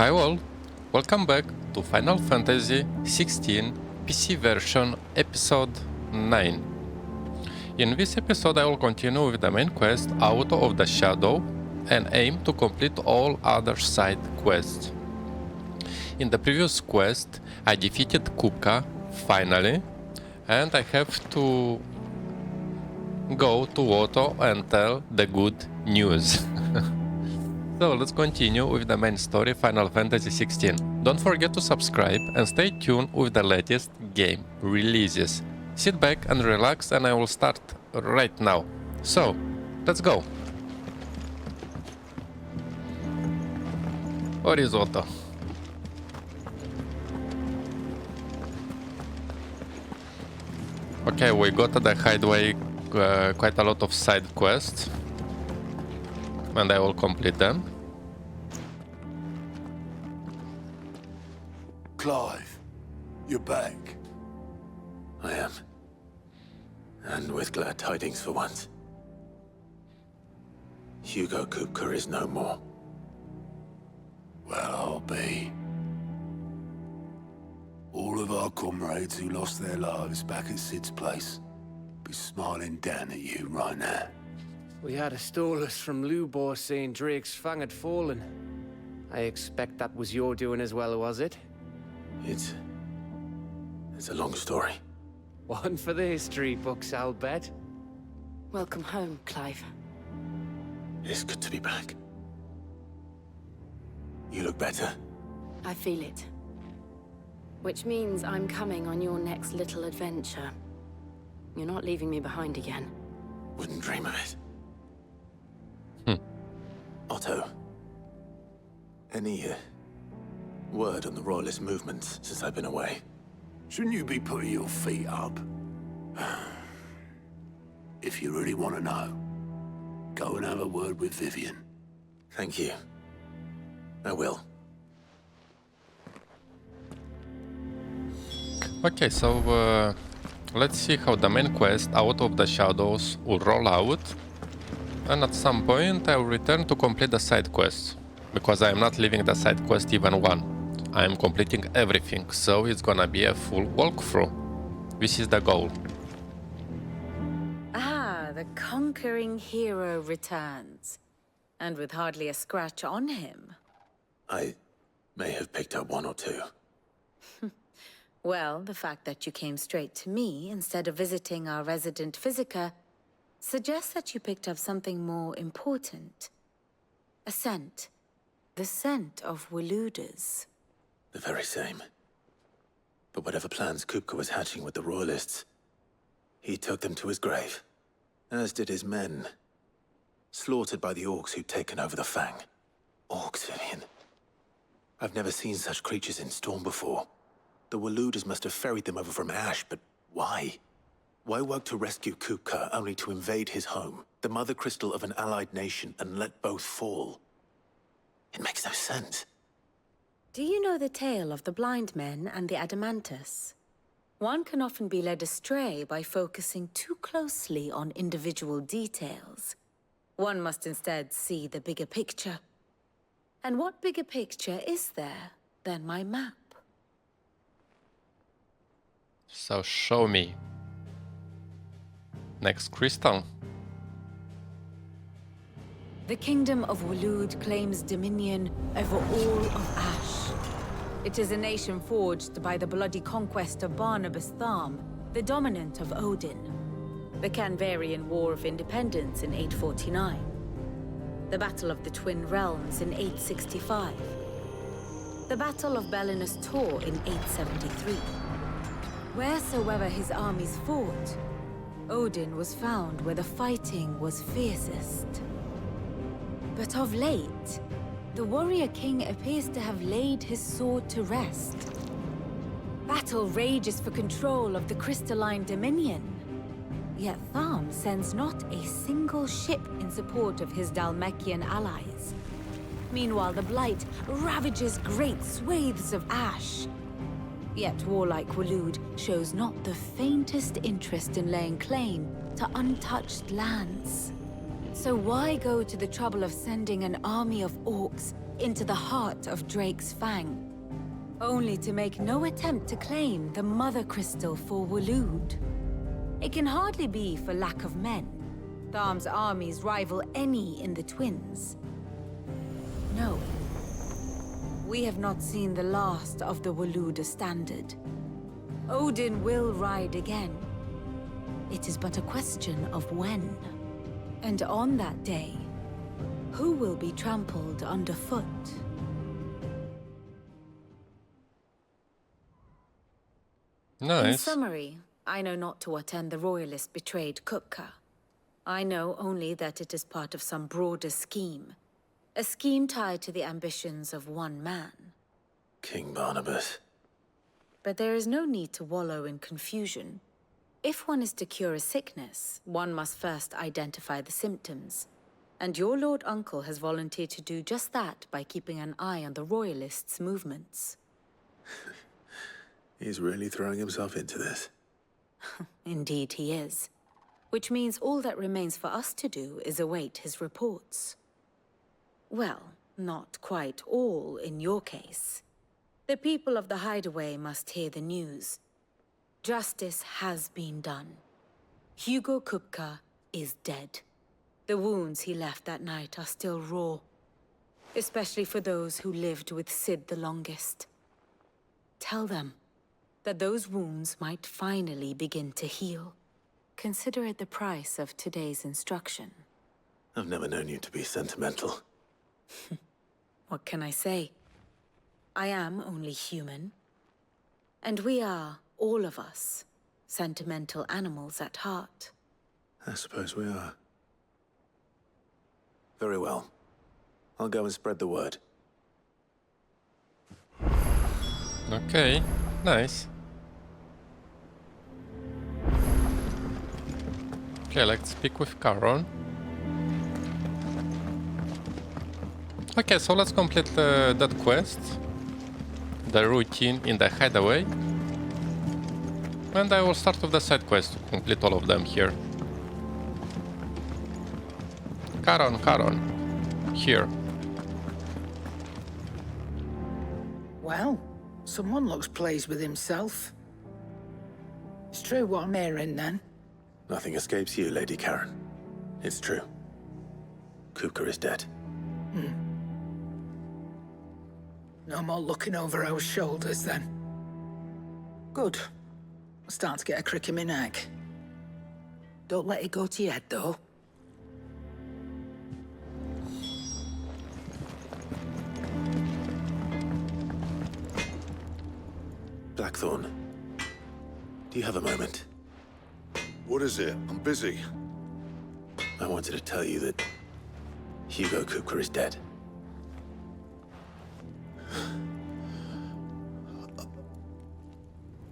Hi all, welcome back to Final Fantasy XVI PC version episode 9. In this episode I will continue with the main quest Out of the Shadow and aim to complete all other side quests. In the previous quest I defeated Kupka finally, and I have to go to Otto and tell the good news. So let's continue with the main story, Final Fantasy XVI. Don't forget to subscribe and stay tuned with the latest game releases. Sit back and relax and I will start right now. So, let's go. Where is Otto? Okay, we got to the hideaway quite a lot of side quests. And I will complete them. Clive, you're back. I am. And with glad tidings for once. Hugo Kupka is no more. Well, I'll be. All of our comrades who lost their lives back at Sid's place be smiling down at you right now. We had a stolus from Lubor saying Drake's fang had fallen. I expect that was your doing as well, was it? It's a long story. One for the history books, I'll bet. Welcome home, Clive. It's good to be back. You look better. I feel it. Which means I'm coming on your next little adventure. You're not leaving me behind again. Wouldn't dream of it. Otto, any word on the Royalist movements since I've been away? Shouldn't you be putting your feet up? If you really want to know, go and have a word with Vivian. Thank you. I will. Okay, so let's see how the main quest Out of the Shadows will roll out. And at some point I will return to complete the side quests, because I am not leaving the side quest even one. I am completing everything, so it's gonna be a full walkthrough. This is the goal. Ah, the conquering hero returns. And with hardly a scratch on him. I may have picked up one or two. Well, the fact that you came straight to me instead of visiting our resident physiker suggests that you picked up something more important. A scent. The scent of Waludas. The very same. But whatever plans Kupka was hatching with the Royalists, he took them to his grave. As did his men. Slaughtered by the orcs who'd taken over the Fang. Orcs, Vivian. I've never seen such creatures in Storm before. The Waludas must have ferried them over from Ash, but why? Why work to rescue Kupka only to invade his home, the mother crystal of an allied nation, and let both fall? It makes no sense. Do you know the tale of the blind men and the Adamantus? One can often be led astray by focusing too closely on individual details. One must instead see the bigger picture. And what bigger picture is there than my map? So show me. Next crystal. The kingdom of Walud claims dominion over all of Ash. It is a nation forged by the bloody conquest of Barnabas Tharm, the dominant of Odin. The Canvarian War of Independence in 849. The Battle of the Twin Realms in 865. The Battle of Belinus Tor in 873. Wheresoever his armies fought, Odin was found where the fighting was fiercest. But of late, the warrior king appears to have laid his sword to rest. Battle rages for control of the crystalline dominion. Yet Tharm sends not a single ship in support of his Dhalmekian allies. Meanwhile, the Blight ravages great swathes of Ash. Yet warlike Walud shows not the faintest interest in laying claim to untouched lands. So why go to the trouble of sending an army of orcs into the heart of Drake's Fang, only to make no attempt to claim the Mother Crystal for Waloed. It can hardly be for lack of men. Tharm's armies rival any in the Twins. No. We have not seen the last of the Waloed standard. Odin will ride again. It is but a question of when. And on that day, who will be trampled underfoot? In Nice. summary, I know not to what end the Royalist betrayed Kupka. I know only that it is part of some broader scheme. A scheme tied to the ambitions of one man. King Barnabas. But there is no need to wallow in confusion. If one is to cure a sickness, one must first identify the symptoms. And your Lord Uncle has volunteered to do just that by keeping an eye on the Royalists' movements. He's really throwing himself into this. Indeed he is. Which means all that remains for us to do is await his reports. Well, not quite all in your case. The people of the Hideaway must hear the news. Justice has been done. Hugo Kupka is dead. The wounds he left that night are still raw. Especially for those who lived with Sid the longest. Tell them that those wounds might finally begin to heal. Consider it the price of today's instruction. I've never known you to be sentimental. What can I say? I am only human. And we are, all of us, sentimental animals at heart. I suppose we are. Very well. I'll go and spread the word. Okay, nice. Okay, let's speak with Charon. Okay, so let's complete that quest. The routine in the Hideaway. And I will start with the side quest to complete all of them here. Charon, here. Well, someone looks pleased with himself. It's true what I'm hearing, then. Nothing escapes you, Lady Karen. It's true. Kupka is dead. No more looking over our shoulders, then. Good. I'm starting to get a crick in my neck. Don't let it go to your head, though. Blackthorn, do you have a moment? What is it? I'm busy. I wanted to tell you that Hugo Kupka is dead.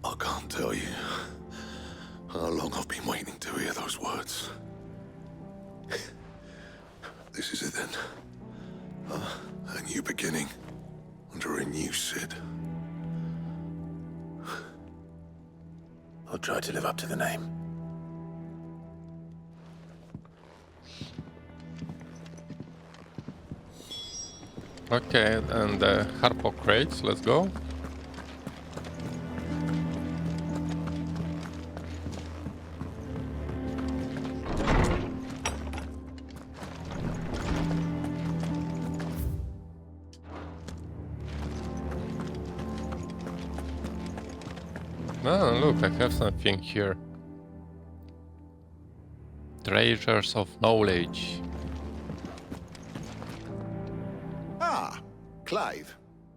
I can't tell you how long I've been waiting to hear those words. This is it then. A new beginning under a new Sid. I'll try to live up to the name. Okay, and the Harpo crates, let's go. Oh, look, I have something here. Treasures of knowledge. Ah, Clive.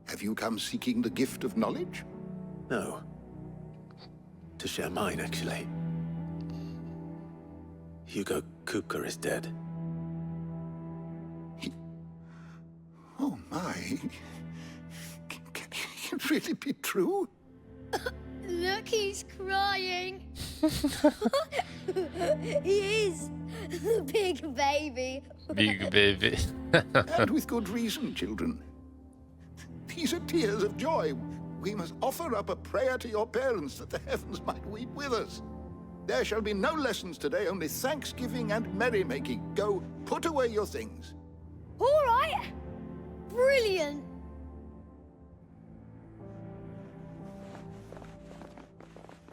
Have you come seeking the gift of knowledge? No. To share mine, actually. Hugo Kupka is dead. Oh my. Can it really be true? Look, he's crying. He is. Big baby. Big baby. And with good reason, children. These are tears of joy. We must offer up a prayer to your parents that the heavens might weep with us. There shall be no lessons today, only thanksgiving and merrymaking. Go, put away your things. All right. brilliant!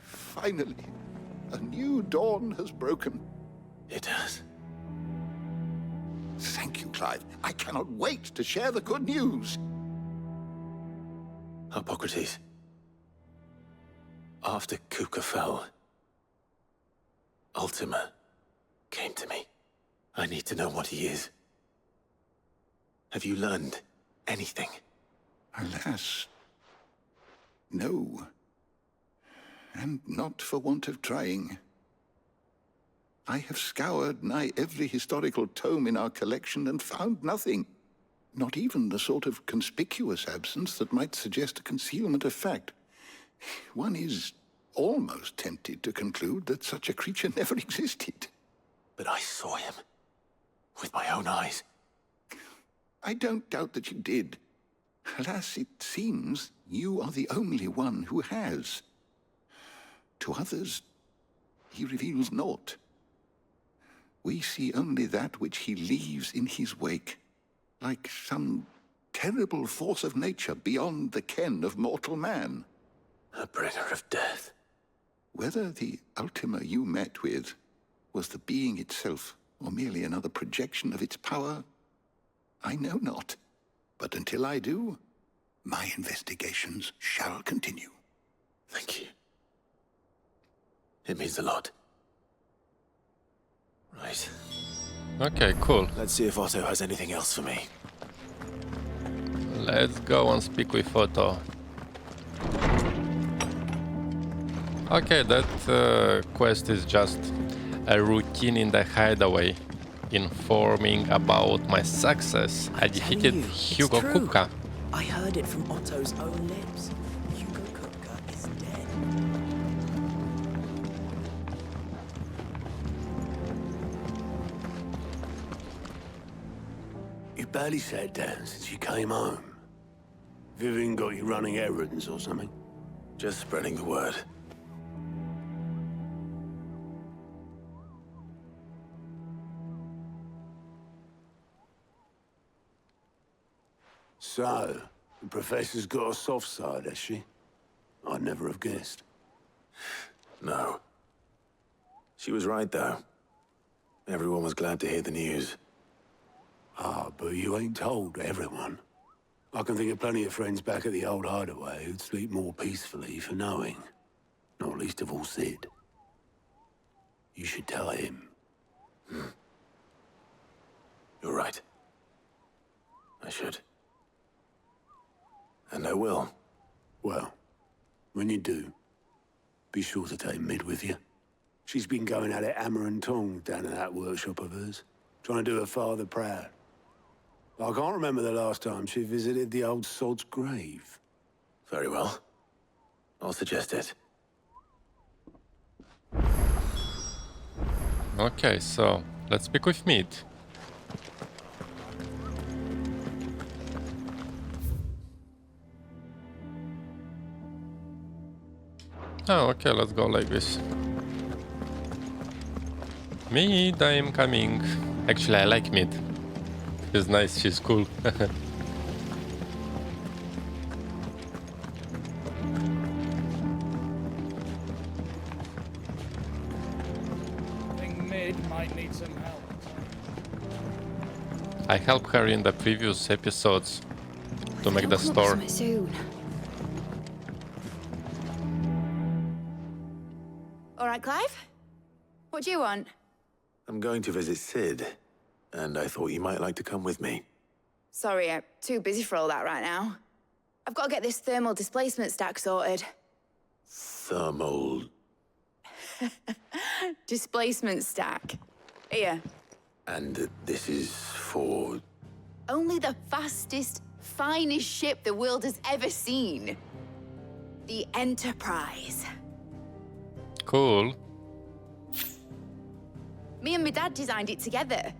Finally, a new dawn has broken. It has. Thank you, Clive. I cannot wait to share the good news. Hippocrates. After Kupka fell, Ultima came to me. I need to know what he is. Have you learned anything? Alas, no. And not for want of trying. I have scoured nigh every historical tome in our collection and found nothing. Not even the sort of conspicuous absence that might suggest a concealment of fact. One is almost tempted to conclude that such a creature never existed. But I saw him. With my own eyes. I don't doubt that you did. Alas, it seems you are the only one who has. To others, he reveals naught. We see only that which he leaves in his wake, like some terrible force of nature beyond the ken of mortal man. A bringer of death. Whether the Ultima you met with was the being itself, or merely another projection of its power, I know not. But until I do, my investigations shall continue. Thank you. It means a lot. Right. Okay, cool. Let's see if Otto has anything else for me. Let's go and speak with Otto. Okay, that quest is just a routine in the hideaway, informing about my success. I defeated Hugo Kupka. I heard it from Otto's own lips. Hugo Kupka is dead. You barely sat down since you came home. Vivian got you running errands or something? Just spreading the word. So, the Professor's got a soft side, has she? I'd never have guessed. No. She was right, though. Everyone was glad to hear the news. Ah, but you ain't told everyone. I can think of plenty of friends back at the old hideaway who'd sleep more peacefully for knowing. Not least of all Sid. You should tell him. You're right. I should. And I will. Well, when you do, be sure to take Mid with you. She's been going at it hammer and tongs down in that workshop of hers, trying to do her father proud. I can't remember the last time she visited the old sod's grave. Very well. I'll suggest it. Okay, so let's speak with Mid. Oh, okay, let's go like this. Mid, I am coming. Actually, I like Mid. She's nice, she's cool. Mid might need some help. I helped her in the previous episodes to make the store. Soon. All right, Clive? What do you want? I'm going to visit Sid, and I thought you might like to come with me. Sorry, I'm too busy for all that right now. I've got to get this thermal displacement stack sorted. Thermal... Displacement stack. Here. And this is for... Only the fastest, finest ship the world has ever seen. The Enterprise. Cool. Me and my dad designed it together.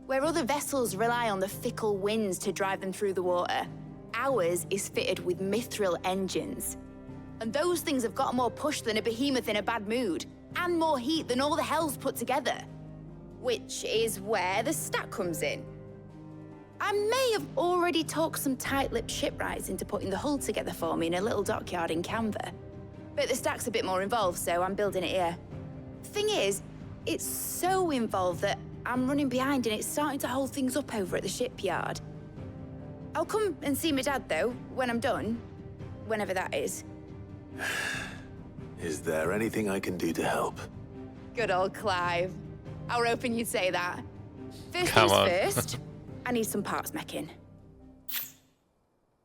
Where other vessels rely on the fickle winds to drive them through the water, ours is fitted with Mythril engines. And those things have got more push than a behemoth in a bad mood, and more heat than all the hells put together. Which is where the stack comes in. I may have already talked some tight-lipped shipwrights into putting the hull together for me in a little dockyard in Canva. But the stack's a bit more involved, so I'm building it here. Thing is, it's so involved that I'm running behind and it's starting to hold things up over at the shipyard. I'll come and see my dad, though, when I'm done. Whenever that is. Is there anything I can do to help? Good old Clive. I were hoping you'd say that. First Come on. things first, I need some parts meching.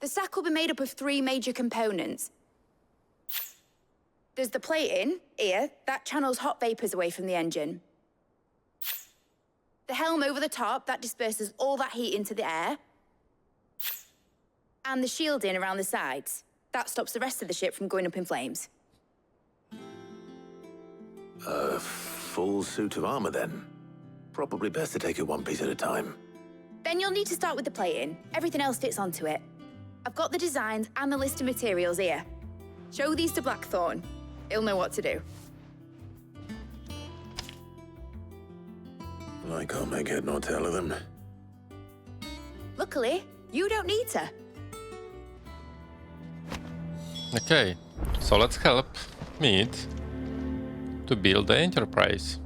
The stack will be made up of 3 major components. There's the plating, here, that channels hot vapors away from the engine. The helm over the top, that disperses all that heat into the air. And the shielding around the sides. That stops the rest of the ship from going up in flames. A full suit of armor, then. Probably best to take it one piece at a time. Then you'll need to start with the plating. Everything else fits onto it. I've got the designs and the list of materials here. Show these to Blackthorn. He'll know what to do. I can't make head nor tail of them. Luckily, you don't need to. Okay, so let's help Mid to build the Enterprise.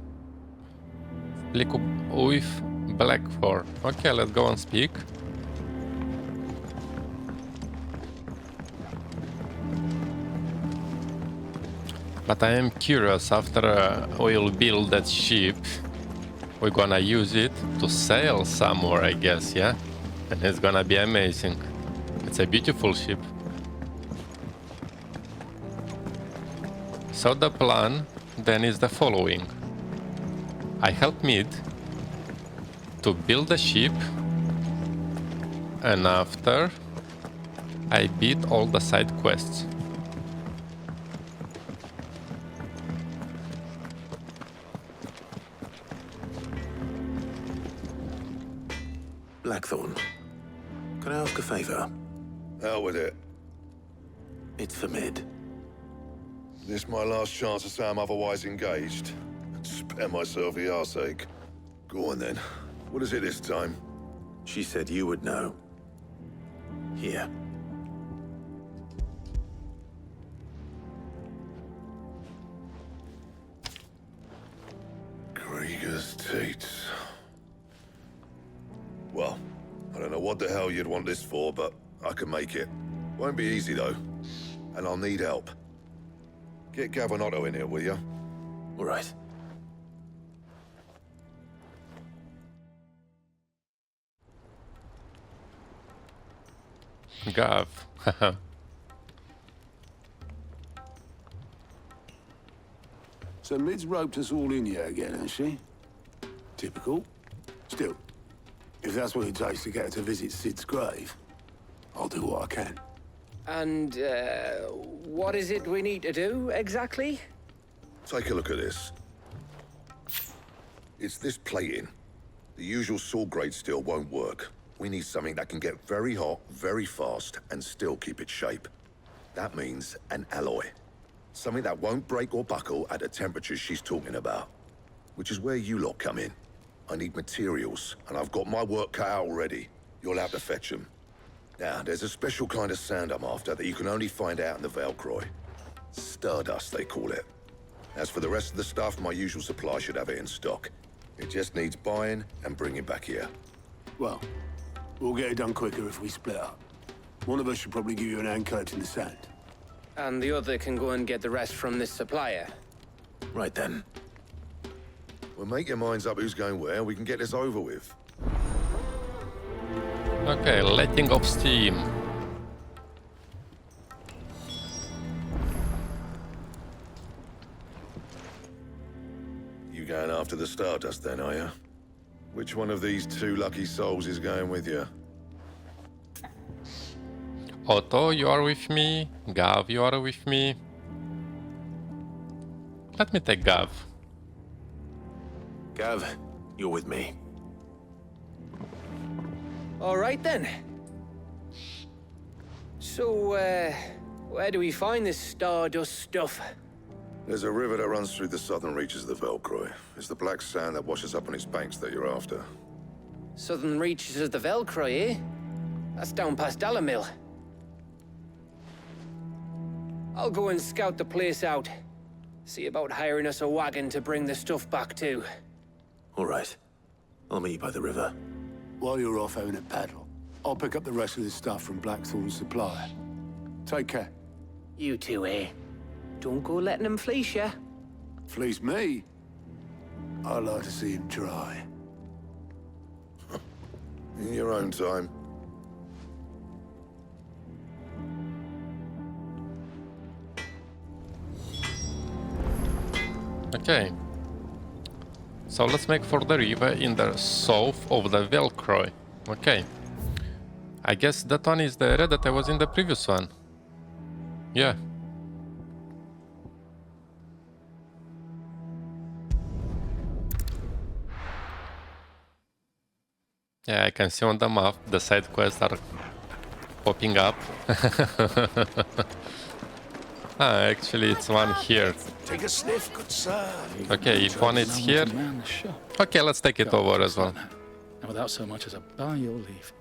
With Blackthorn. Okay, let's go and speak. But I am curious, after we'll build that ship, we're gonna use it to sail somewhere, I guess, yeah? And it's gonna be amazing. It's a beautiful ship. So the plan then is the following. I help Mid to build the ship, and after I beat all the side quests. Blackthorn, can I ask a favor? Out with it. It's for Mid. This my last chance to say I'm otherwise engaged. Spare myself the arseache. Go on then. What is it this time? She said you would know. Here. Krieger's teats. Well, I don't know what the hell you'd want this for, but I can make it. Won't be easy though. And I'll need help. Get Gavin Otto in here, will you? All right. Gav. So Mid's roped us all in here again, hasn't she? Typical. Still, if that's what it takes to get her to visit Sid's grave, I'll do what I can. And, what is it we need to do, exactly? Take a look at this. It's this plating. The usual sword-grade steel won't work. We need something that can get very hot, very fast, and still keep its shape. That means an alloy. Something that won't break or buckle at the temperatures she's talking about. Which is where you lot come in. I need materials, and I've got my work cut out already. You'll have to fetch them. Now, there's a special kind of sand I'm after that you can only find out in the Valkyrie. Stardust, they call it. As for the rest of the stuff, my usual supply should have it in stock. It just needs buying and bringing back here. Well, we'll get it done quicker if we split up. One of us should probably give you an hand collecting the sand. And the other can go and get the rest from this supplier. Right then. Well, make your minds up who's going where, we can get this over with. Okay, letting off steam. You going after the Stardust then, are you? Which one of these 2 lucky souls is going with you? Otto, you are with me. Gav, you are with me. Let me take Gav. Gav, you're with me. All right, then. So, where do we find this Stardust stuff? There's a river that runs through the southern reaches of the Valkyrie. It's the black sand that washes up on its banks that you're after. Southern reaches of the Velcroy, eh? That's down past Dalamil. I'll go and scout the place out. See about hiring us a wagon to bring the stuff back to. All right. I'll meet you by the river. While you're off having a paddle, I'll pick up the rest of this stuff from Blackthorn's supplier. Take care. You two, eh? Don't go letting him fleece ya. Fleece me? I'd like to see him try. In your own time. Okay. So let's make for the river in the south of the Velcroy. Okay. I guess that one is the area that I was in the previous one. Yeah. Yeah, I can see on the map the side quests are popping up. Actually it's one here. Take a sniff, good sir. Okay, if one is here. Okay, let's take it over as well. And without so much as a by your leave.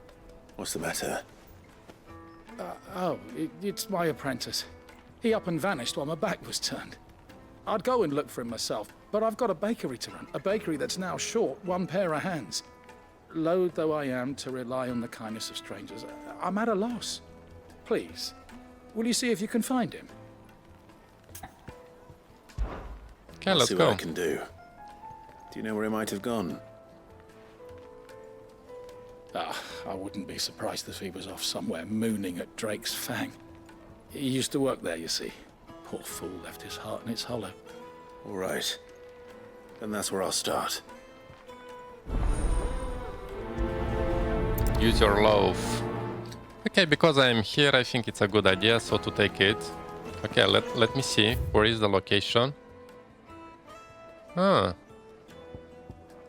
What's the matter? It's my apprentice. He up and vanished while my back was turned. I'd go and look for him myself, but I've got a bakery to run. A bakery that's now short one pair of hands. Loath though I am to rely on the kindness of strangers, I'm at a loss. Please, will you see if you can find him? Okay, let's see go. what I can do. Do you know where he might have gone? I wouldn't be surprised if he was off somewhere mooning at Drake's Fang. He used to work there, you see. Poor fool left his heart in its hollow. All right. Then that's where I'll start. Use your loaf. Okay, because I'm here, I think it's a good idea, so to take it. Okay, let me see. Where is the location? Ah.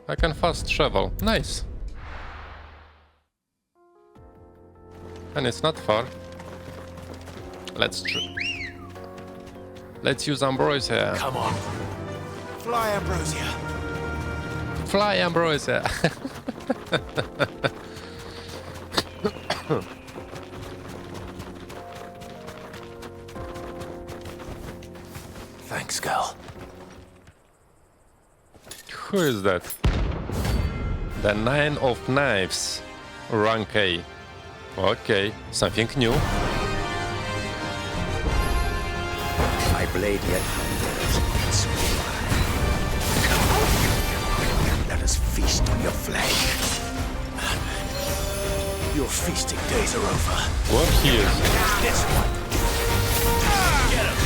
I can fast travel. Nice. And it's not far. Let's use Ambrosia. Come on. Fly, Ambrosia. Fly, Ambrosia. Thanks, Gal. Who is that? The Nine of Knives. Rank A. Okay, something new. My blade yet hungers. Let us feast on your flesh. Your feasting days are over. What he is? This one. Get him.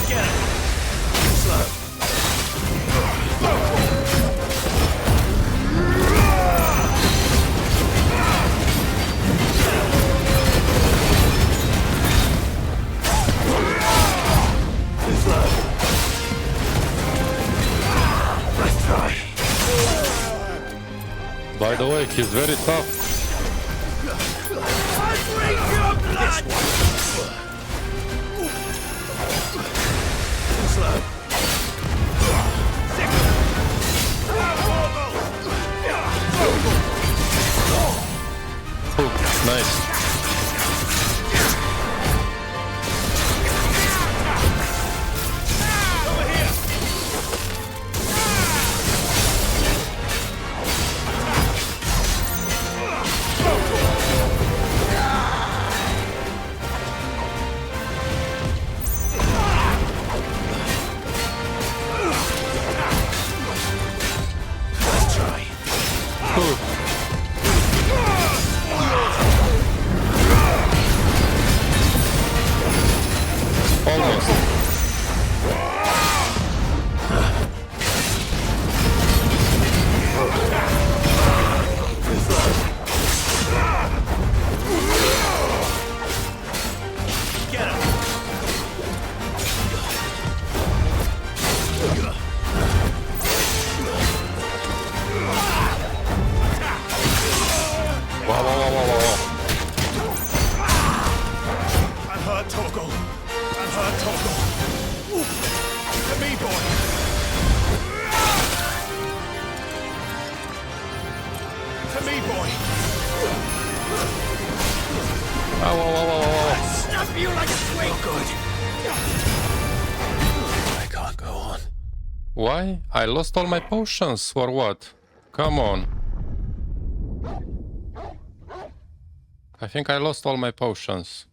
Get him. Slow. By the way, he's very tough. Ooh, nice. I'm hurt, Torgal. I'm hurt, Torgal. good. I can't go on. Why? I lost all my potions, or what? Come on. I think I lost all my potions.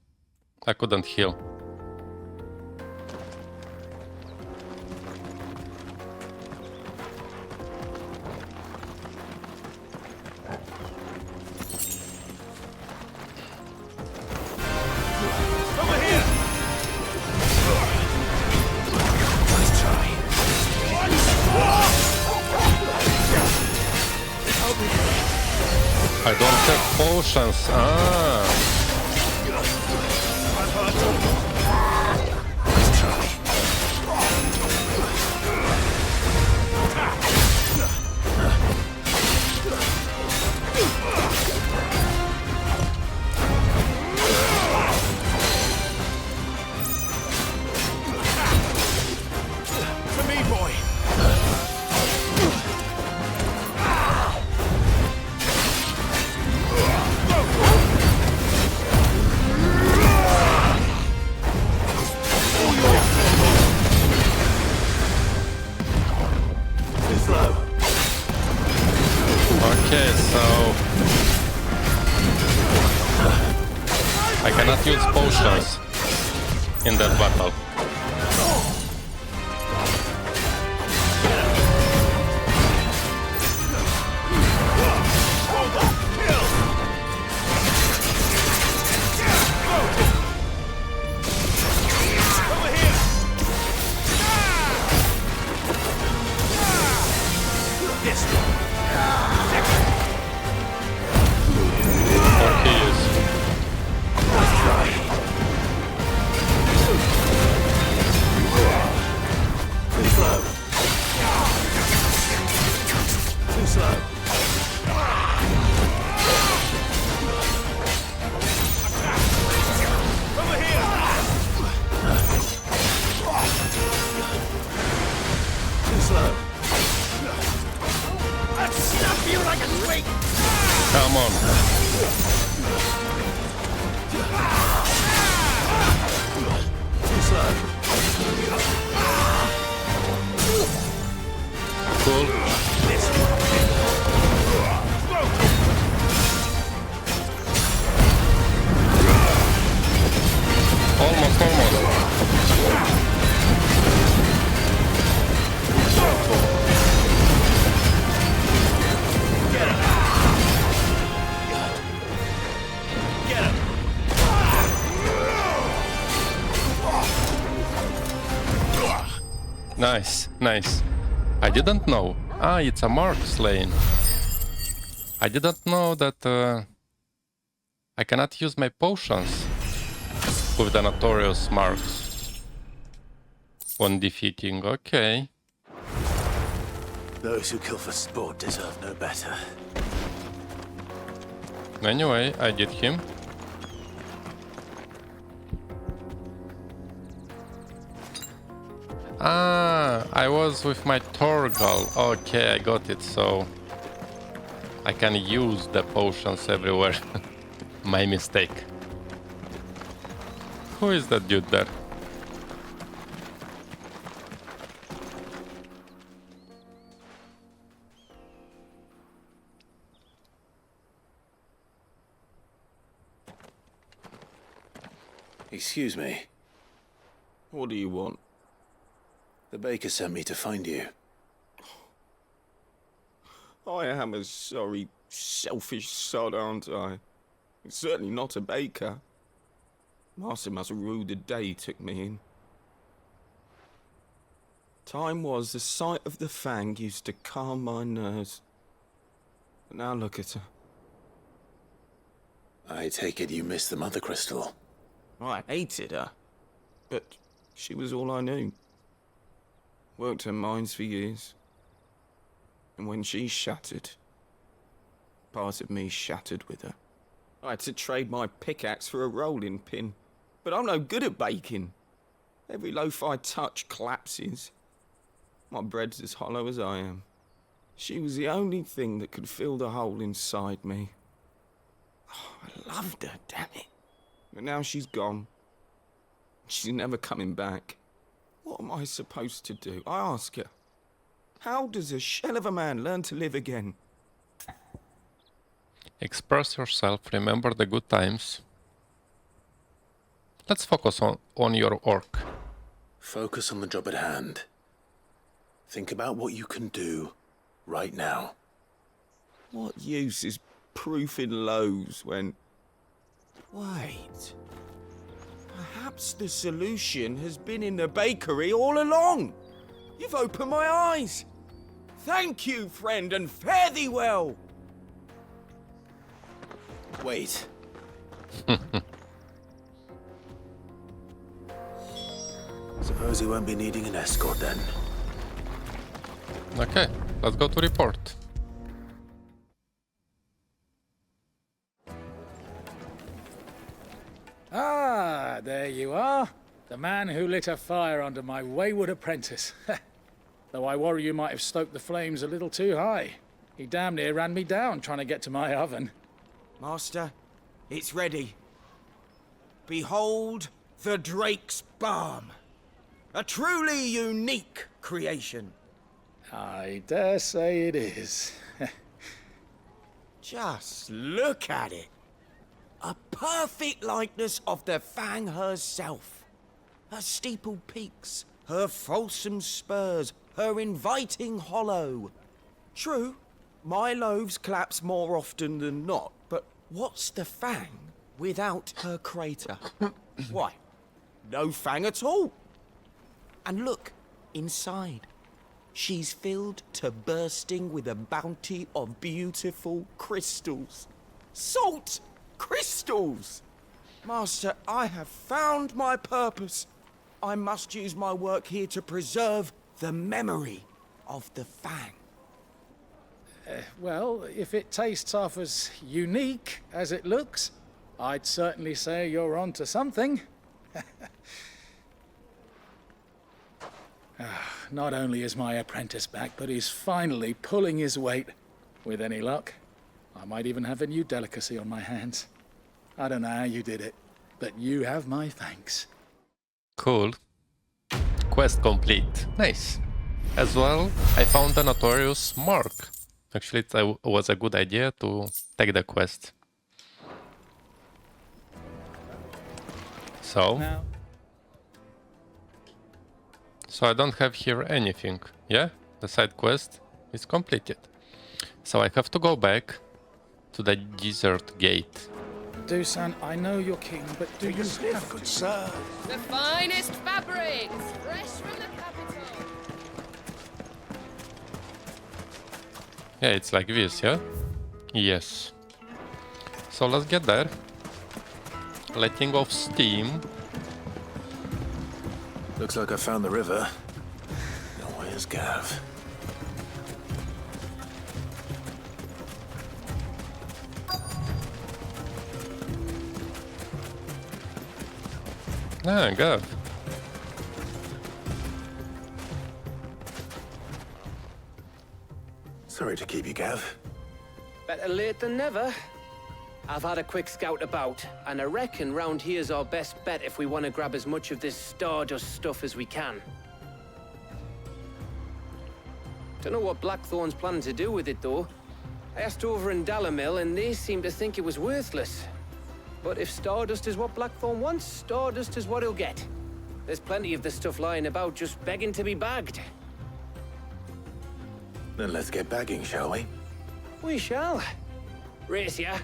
I couldn't heal. I don't have potions. Ah. To me, boy. Okay, so I cannot use potions in that battle. Come on. Cool. Almost. Nice. I didn't know. Ah, it's a mark slaying. I didn't know that I cannot use my potions with the notorious marks when defeating. Okay. Those who kill for sport deserve no better. Anyway, I did him. Ah, I was with my Torgal. Okay, I got it, so I can use the potions everywhere. My mistake. Who is that dude there? Excuse me. What do you want? The baker sent me to find you. I am a sorry, selfish sod, aren't I? Certainly not a baker. Master must have ruled the day he took me in. Time was the sight of the fang used to calm my nerves. But now look at her. I take it you missed the Mother Crystal. I hated her, but she was all I knew. Worked her mines for years. And when she shattered, part of me shattered with her. I had to trade my pickaxe for a rolling pin, but I'm no good at baking. Every loaf I touch collapses. My bread's as hollow as I am. She was the only thing that could fill the hole inside me. Oh, I loved her, damn it. But now she's gone. She's never coming back. What am I supposed to do? I ask her. How does a shell of a man learn to live again? Express yourself, remember the good times. Let's focus on your orc. Focus on the job at hand. Think about what you can do right now. What use is proofing loaves when... Wait. Perhaps the solution has been in the bakery all along. You've opened my eyes. Thank you, friend, and fare thee well. Wait. Suppose he won't be needing an escort then. Okay, let's go to report. Ah, there you are. The man who lit a fire under my wayward apprentice. Though I worry you might have stoked the flames a little too high. He damn near ran me down trying to get to my oven. Master, it's ready. Behold the Drake's Balm. A truly unique creation. I dare say it is. Just look at it. A perfect likeness of the Fang herself. Her steepled peaks, her fulsome spurs, her inviting hollow. True, my loaves collapse more often than not, but what's the Fang without her crater? Why, no Fang at all. And look, inside. She's filled to bursting with a bounty of beautiful crystals. Salt crystals! Master, I have found my purpose. I must use my work here to preserve the memory of the Fang. Well, if it tastes half as unique as it looks, I'd certainly say you're onto something. Not only is my apprentice back, but he's finally pulling his weight. With any luck, I might even have a new delicacy on my hands. I don't know how you did it, but you have my thanks. Cool. Quest complete. Nice. As well, I found the notorious mark. Actually, it was a good idea to take the quest. So I don't have here anything. Yeah, the side quest is completed. So I have to go back to the desert gate. Dusan, I know you're king, but do you have good sir? The finest fabrics, fresh from the capital. Yeah, it's like this, yeah? Yes. So let's get there. Letting off steam. Looks like I found the river. Now where's Gav? Ah, Gav. Sorry to keep you, Gav. Better late than never. I've had a quick scout about, and I reckon round here's our best bet if we want to grab as much of this Stardust stuff as we can. Don't know what Blackthorn's planning to do with it, though. I asked over in Dalamil, and they seem to think it was worthless. But if Stardust is what Blackthorn wants, Stardust is what he'll get. There's plenty of this stuff lying about, just begging to be bagged. Then let's get bagging, shall we? We shall. Race ya.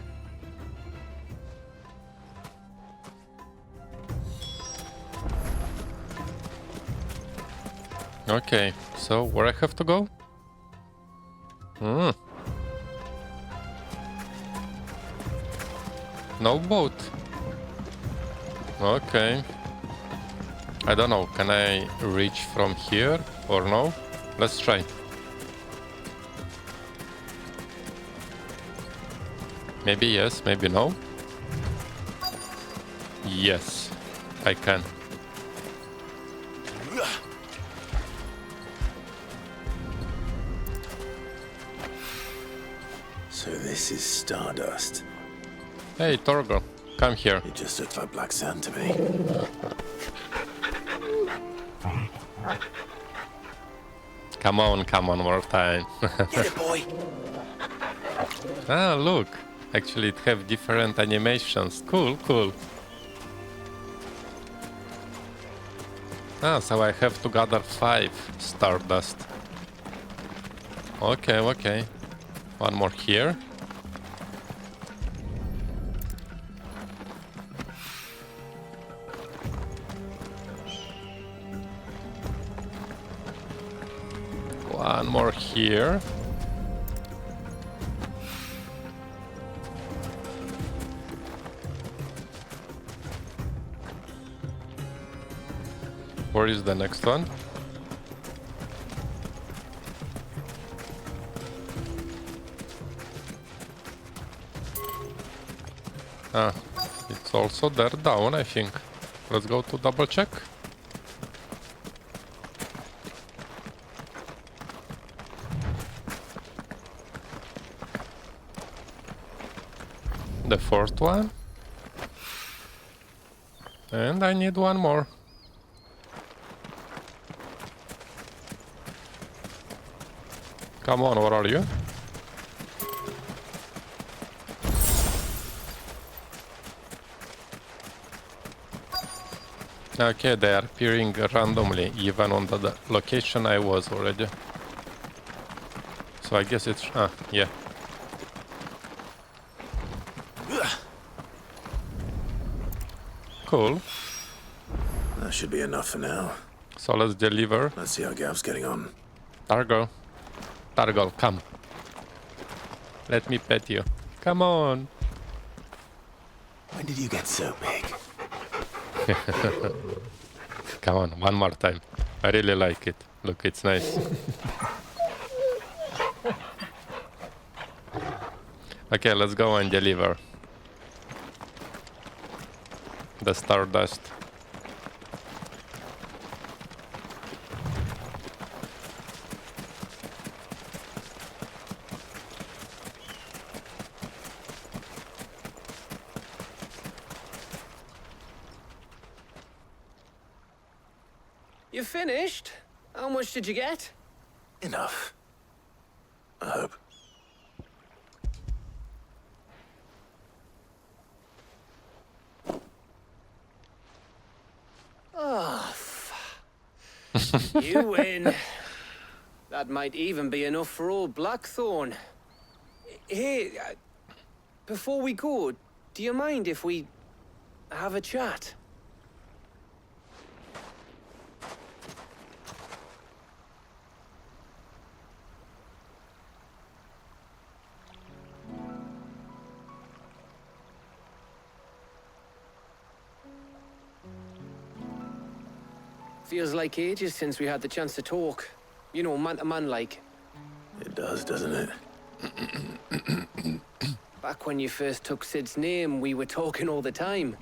Okay, so where I have to go? No boat. Okay. I don't know, can I reach from here or no? Let's try. Maybe yes, maybe no. Yes, I can. So this is Stardust. Hey, Torgo, come here. It just looks like black sand to me. Come on, one more time. Get it, boy. Ah, look. Actually, it have different animations. Cool, cool. Ah, so I have to gather 5 stardust. Okay, okay. One more here. One more here. Where is the next one? Ah, it's also there down, I think. Let's go to double check. The 4th one. And I need one more. Come on, where are you? Okay, they are appearing randomly, even on the location I was already. So I guess it's... ah, yeah. Cool. That should be enough for now. So let's deliver. Let's see how Gav's getting on. Targo. Targo, come. Let me pet you. Come on. When did you get so big? Come on, one more time. I really like it. Look, it's nice. Okay, let's go and deliver the stardust. You finished? How much did you get? Enough. I hope. Oh, you win. That might even be enough for old Blackthorn. Hey, before we go, do you mind if we have a chat? Feels like ages since we had the chance to talk. You know, man to man like. It does, doesn't it? Back when you first took Sid's name, we were talking all the time.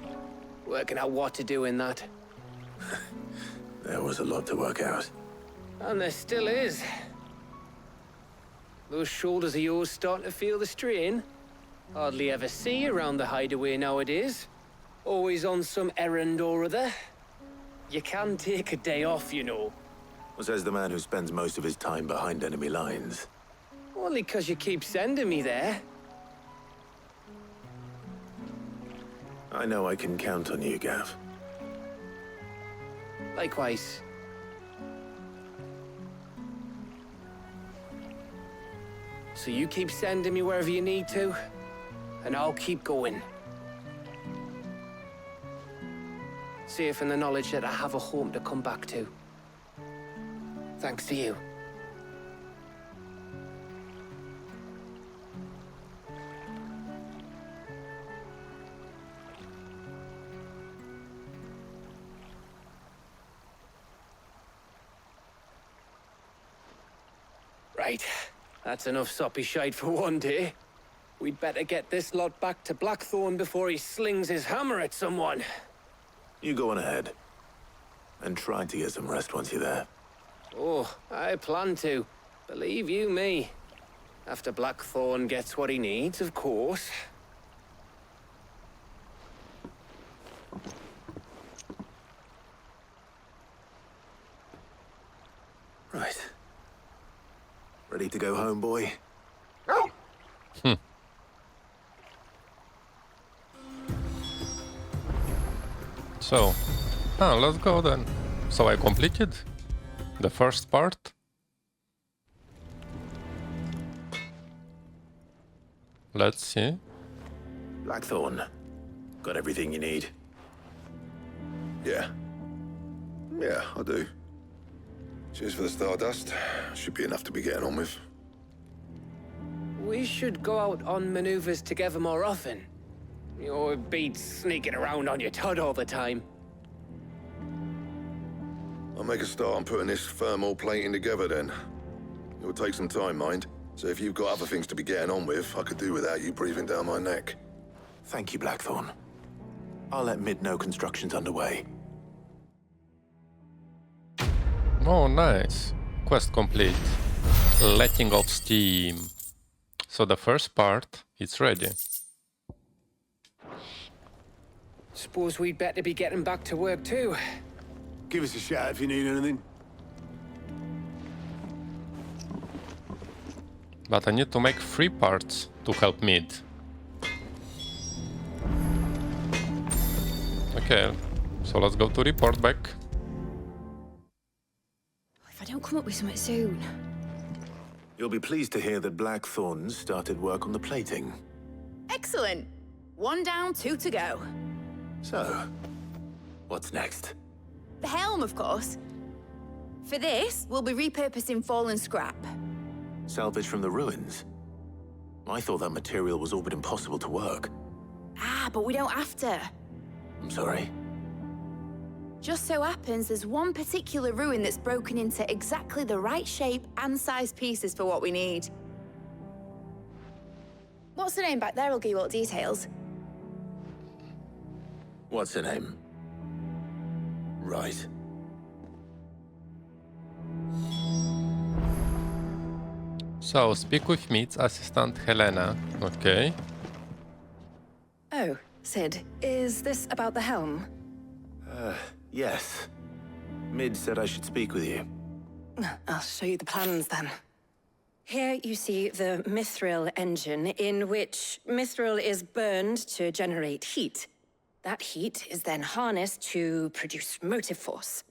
Working out what to do in that. There was a lot to work out. And there still is. Those shoulders of yours starting to feel the strain. Hardly ever see you around the hideaway nowadays. Always on some errand or other. You can take a day off, you know. Says the man who spends most of his time behind enemy lines. Only 'cause you keep sending me there. I know I can count on you, Gav. Likewise. So you keep sending me wherever you need to, and I'll keep going. Safe in the knowledge that I have a home to come back to. Thanks to you. Right. That's enough soppy shite for one day. We'd better get this lot back to Blackthorn before he slings his hammer at someone. You go on ahead. And try to get some rest once you're there. Oh, I plan to. Believe you me. After Blackthorn gets what he needs, of course. Right. Ready to go home, boy? So, let's go then. So I completed the first part. Let's see. Blackthorn, got everything you need? Yeah. Yeah, I do. Cheers for the stardust. Should be enough to be getting on with. We should go out on maneuvers together more often. You're beat sneaking around on your Todd all the time. I'll make a start on putting this thermal plating together then. It'll take some time, mind. So if you've got other things to be getting on with, I could do without you breathing down my neck. Thank you, Blackthorn. I'll let Mid know construction's underway. Oh, nice. Quest complete. Letting off steam. So the first part is ready. Suppose we'd better be getting back to work too. Give us a shout if you need anything. But I need to make 3 parts to help Mid. Okay, so let's go to report back. If I don't come up with something soon. You'll be pleased to hear that Blackthorn's started work on the plating. Excellent. 1 down, 2 to go. So, what's next? The helm, of course. For this, we'll be repurposing fallen scrap. Salvage from the ruins? I thought that material was all but impossible to work. Ah, but we don't have to. I'm sorry. Just so happens there's one particular ruin that's broken into exactly the right shape and size pieces for what we need. What's the name back there? I'll give you all the details. What's her name? Right. So, speak with Mid's assistant Helena. Okay. Oh, Sid, is this about the helm? Yes. Mid said I should speak with you. I'll show you the plans then. Here you see the Mythril Engine, in which Mythril is burned to generate heat. That heat is then harnessed to produce motive force.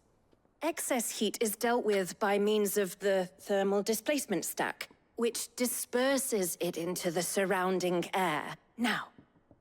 Excess heat is dealt with by means of the thermal displacement stack, which disperses it into the surrounding air. Now,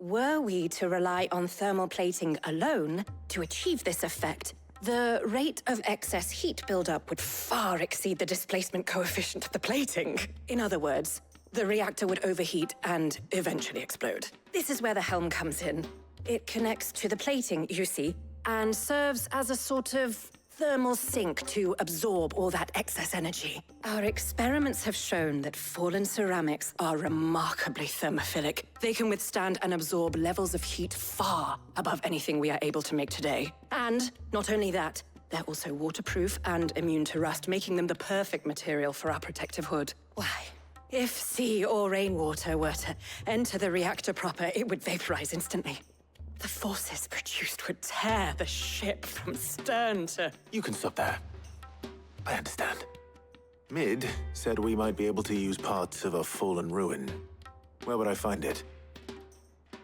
were we to rely on thermal plating alone to achieve this effect, the rate of excess heat buildup would far exceed the displacement coefficient of the plating. In other words, the reactor would overheat and eventually explode. This is where the helm comes in. It connects to the plating, you see, and serves as a sort of thermal sink to absorb all that excess energy. Our experiments have shown that fallen ceramics are remarkably thermophilic. They can withstand and absorb levels of heat far above anything we are able to make today. And not only that, they're also waterproof and immune to rust, making them the perfect material for our protective hood. Why? If sea or rainwater were to enter the reactor proper, it would vaporize instantly. The forces produced would tear the ship from stern to... You can stop there. I understand. Mid said we might be able to use parts of a fallen ruin. Where would I find it?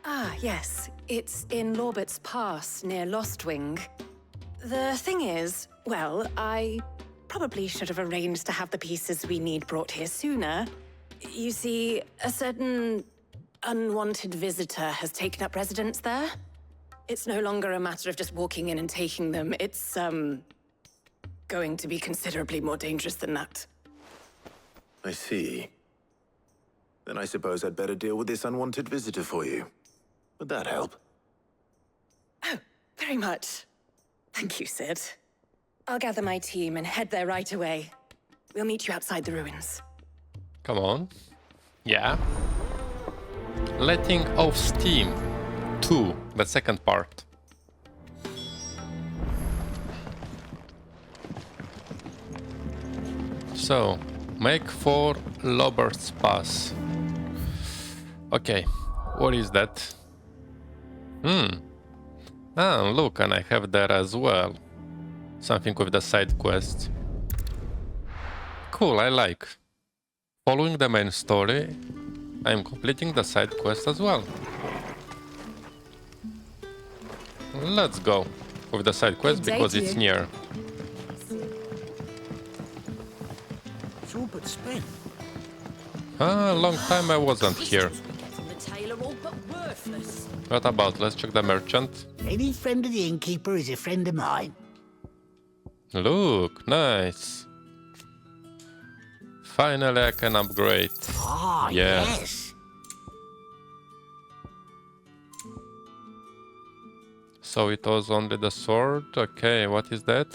Ah, yes. It's in Lorbert's Pass, near Lostwing. The thing is, well, I probably should have arranged to have the pieces we need brought here sooner. You see, a certain unwanted visitor has taken up residence there. It's no longer a matter of just walking in and taking them. It's, going to be considerably more dangerous than that. I see. Then I suppose I'd better deal with this unwanted visitor for you. Would that help? Oh, very much. Thank you, Sid. I'll gather my team and head there right away. We'll meet you outside the ruins. Come on. Yeah. Letting off steam. 2, the second part. So, make 4 Lobert's Pass. Okay, what is that? Ah, look, and I have there as well. Something with the side quest. Cool, I like. Following the main story, I am completing the side quest as well. Let's go with the side quest because it's near. It's all but spent. Ah, long time I wasn't here. From the tailor all but worthless. What about? Let's check the merchant. Any friend of the innkeeper is a friend of mine. Look, nice. Finally I can upgrade. Ah, yeah. yes. So it was only the sword. Okay, what is that?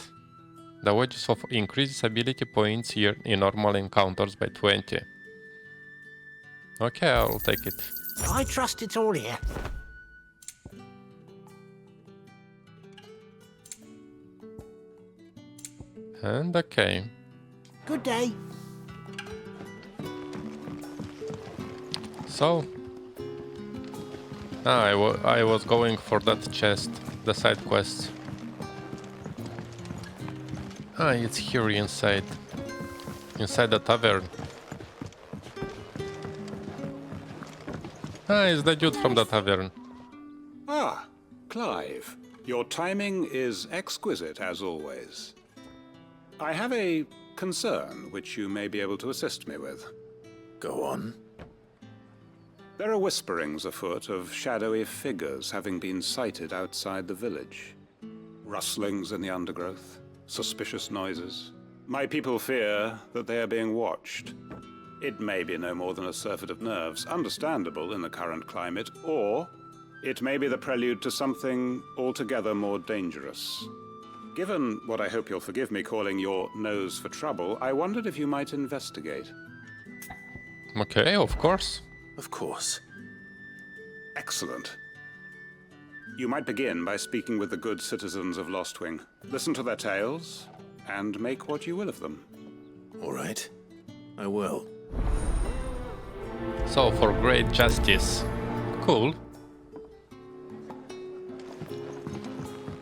The wages of increases ability points here in normal encounters by 20. Okay, I'll take it. I trust it's all here. And okay. Good day. So, I was going for that chest, the side quest. Ah, it's here inside the tavern. Ah, it's the dude from the tavern. Ah, Clive. Your timing is exquisite, as always. I have a concern which you may be able to assist me with. Go on. There are whisperings afoot of shadowy figures having been sighted outside the village. Rustlings in the undergrowth, suspicious noises. My people fear that they are being watched. It may be no more than a surfeit of nerves, understandable in the current climate, or it may be the prelude to something altogether more dangerous. Given what I hope you'll forgive me calling your nose for trouble, I wondered if you might investigate. Okay, of course. Of course. Excellent. You might begin by speaking with the good citizens of Lostwing. Listen to their tales, and make what you will of them. All right. I will. So, for great justice. Cool.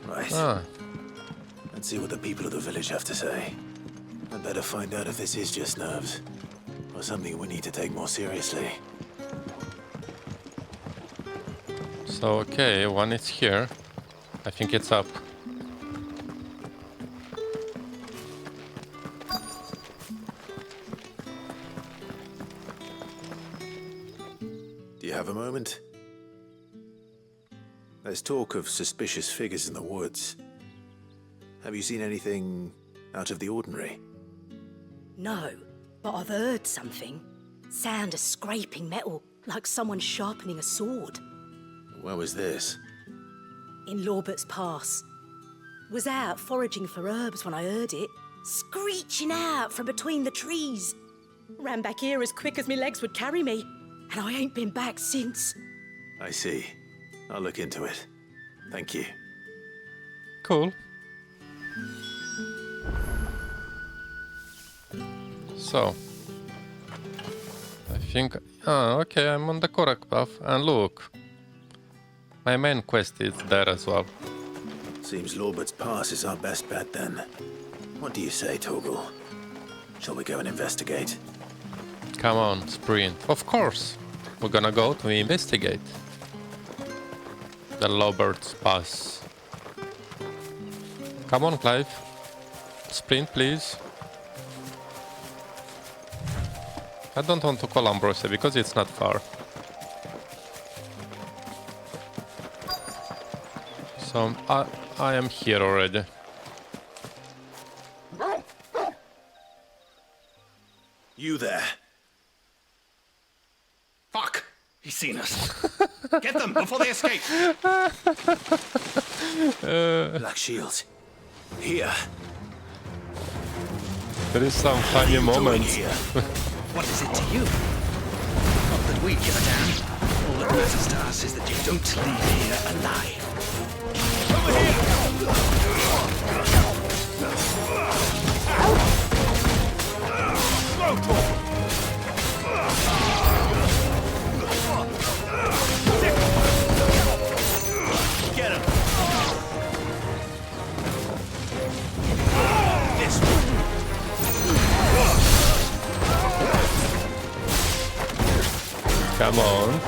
Right. Ah. Let's see what the people of the village have to say. I'd better find out if this is just nerves, or something we need to take more seriously. So, okay, one is here. I think it's up. Do you have a moment? There's talk of suspicious figures in the woods. Have you seen anything out of the ordinary? No, but I've heard something. Sound of scraping metal, like someone sharpening a sword. Where was this? In Lorbert's Pass. Was out foraging for herbs when I heard it, screeching out from between the trees. Ran back here as quick as my legs would carry me, and I ain't been back since. I see. I'll look into it. Thank you. Cool. So, I think... Ah, okay, I'm on the correct path. And look, my main quest is there as well. Seems Lorbert's Pass is our best bet then. What do you say, Torgal? Shall we go and investigate? Come on, sprint. Of course, we're gonna go to investigate the Lorbert's Pass. Come on, Clive. Sprint, please. I don't want to call Ambrosia because it's not far. So I am here already. You there. Fuck! He's seen us. Get them before they escape. Black shields. Here. There is some funny moments. What is it to you? Not that we give a damn. All that matters to us is that you don't leave here alive. Over here! Get him! This one. Come on.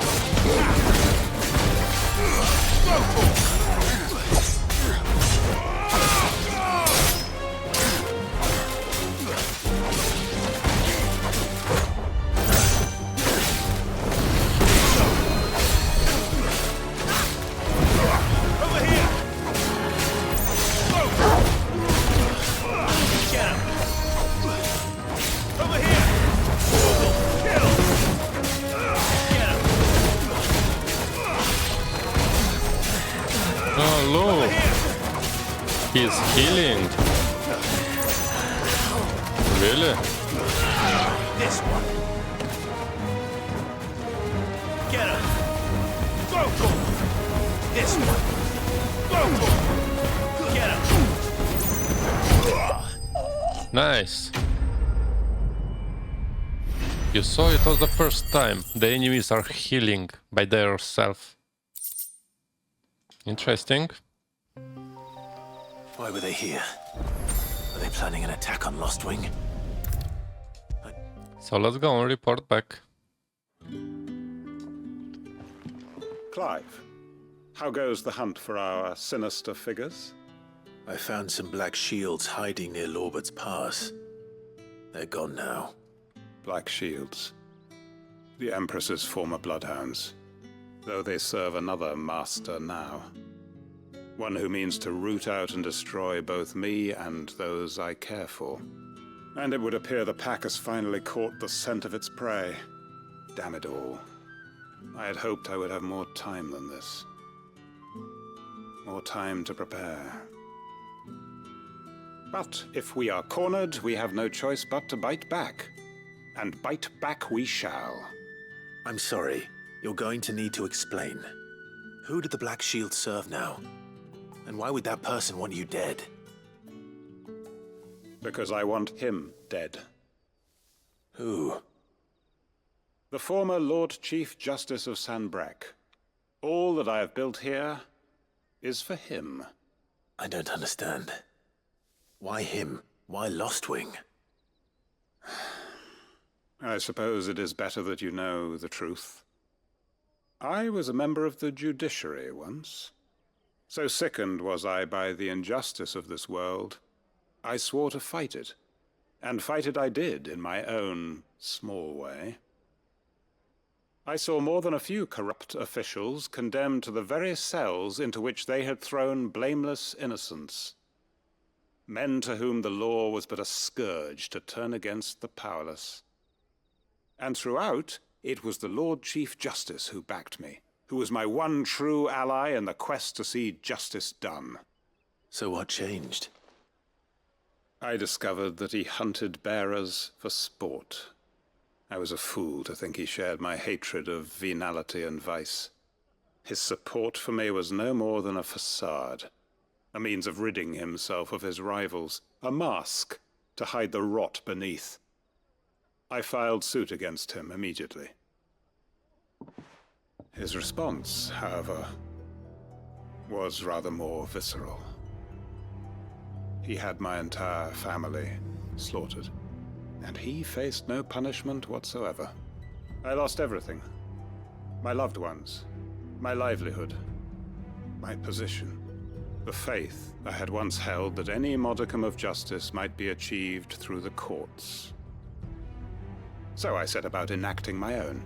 Oh, look! He's healing. Really? This one. Get him. Go for him. This one. Go for him. Get him. Nice. You saw it was the first time the enemies are healing by themselves. Interesting. Why were they here? Are they planning an attack on Lost Wing? So let's go and report back. Clive, how goes the hunt for our sinister figures? I found some black shields hiding near Lorbert's Pass. They're gone now. Black shields. The Empress's former bloodhounds. Though they serve another master now. One who means to root out and destroy both me and those I care for. And it would appear the pack has finally caught the scent of its prey. Damn it all. I had hoped I would have more time than this. More time to prepare. But if we are cornered, we have no choice but to bite back. And bite back we shall. I'm sorry. You're going to need to explain. Who did the Black Shield serve now? And why would that person want you dead? Because I want him dead. Who? The former Lord Chief Justice of Sanbreque. All that I have built here is for him. I don't understand. Why him? Why Lost Wing? I suppose it is better that you know the truth. I was a member of the judiciary once. So sickened was I by the injustice of this world, I swore to fight it. And fight it I did in my own small way. I saw more than a few corrupt officials condemned to the very cells into which they had thrown blameless innocents. Men to whom the law was but a scourge to turn against the powerless. And throughout, it was the Lord Chief Justice who backed me, who was my one true ally in the quest to see justice done. So what changed? I discovered that he hunted bearers for sport. I was a fool to think he shared my hatred of venality and vice. His support for me was no more than a facade, a means of ridding himself of his rivals, a mask to hide the rot beneath. I filed suit against him immediately. His response, however, was rather more visceral. He had my entire family slaughtered, and he faced no punishment whatsoever. I lost everything. My loved ones, my livelihood, my position, the faith I had once held that any modicum of justice might be achieved through the courts. So I set about enacting my own.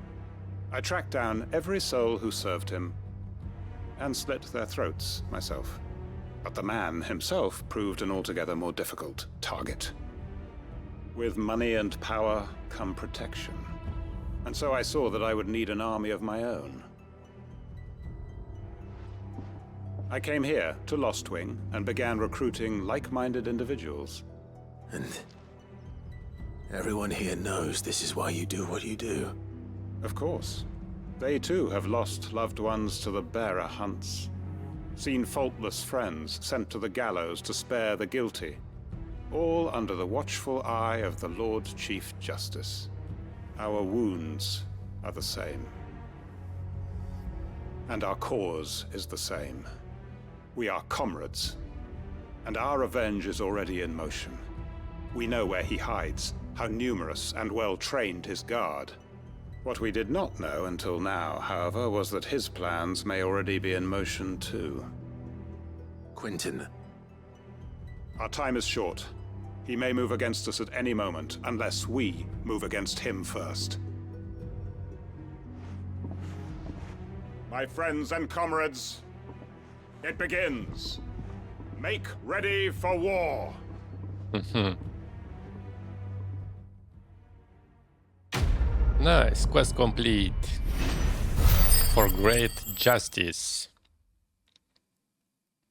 I tracked down every soul who served him, and slit their throats myself. But the man himself proved an altogether more difficult target. With money and power come protection. And so I saw that I would need an army of my own. I came here to Lost Wing and began recruiting like-minded individuals. And everyone here knows this is why you do what you do. Of course. They too have lost loved ones to the bearer hunts. Seen faultless friends sent to the gallows to spare the guilty. All under the watchful eye of the Lord Chief Justice. Our wounds are the same. And our cause is the same. We are comrades. And our revenge is already in motion. We know where he hides, how numerous and well-trained his guard. What we did not know until now, however, was that his plans may already be in motion too. Quentin. Our time is short. He may move against us at any moment, unless we move against him first. My friends and comrades, it begins. Make ready for war. Nice, quest complete. For great justice.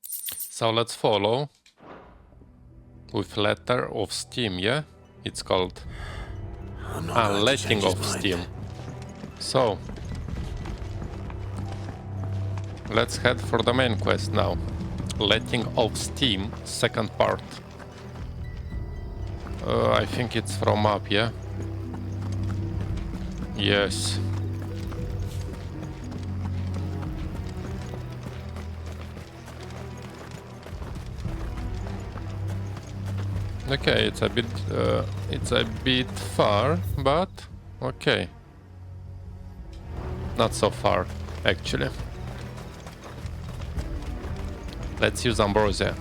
So let's follow. With letter of steam, yeah? It's called letting of steam. So let's head for the main quest now. Letting of steam, second part. I think it's from up, yeah? Yes. Okay, it's a bit far, but okay. Not so far, actually. Let's use Ambrosia.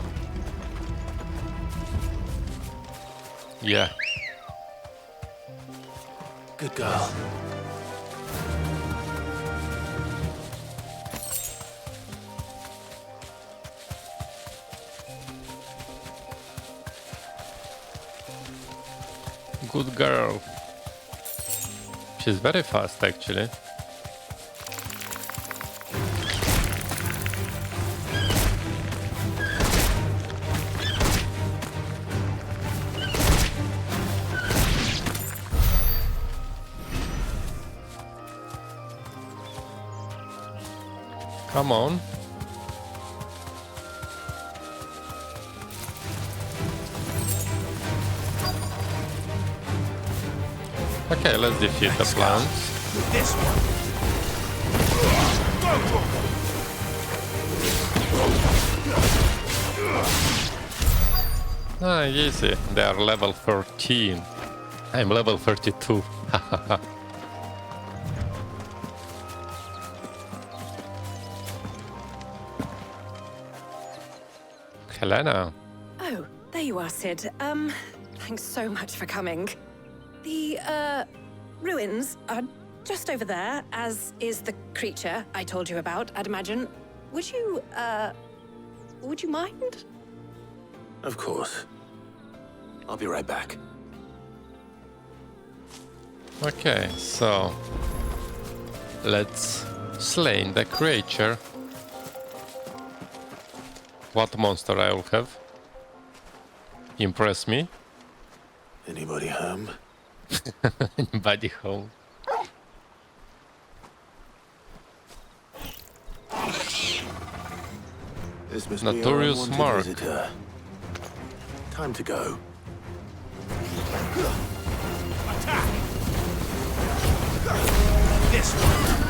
Yeah. Good girl. Good girl. She's very fast, actually. Come on. Okay, let's defeat the plants. This one. Ah, easy. They are level 13. I'm level 32. Helena. Oh, there you are, Sid. Thanks so much for coming. The, ruins are just over there, as is the creature I told you about, I'd imagine. Would you mind? Of course. I'll be right back. Okay, so let's slay the creature. What monster I will have? Impress me. Anybody home? Anybody home? This must Notorious be our Mark. unwanted visitor. Time to go. Attack! This one.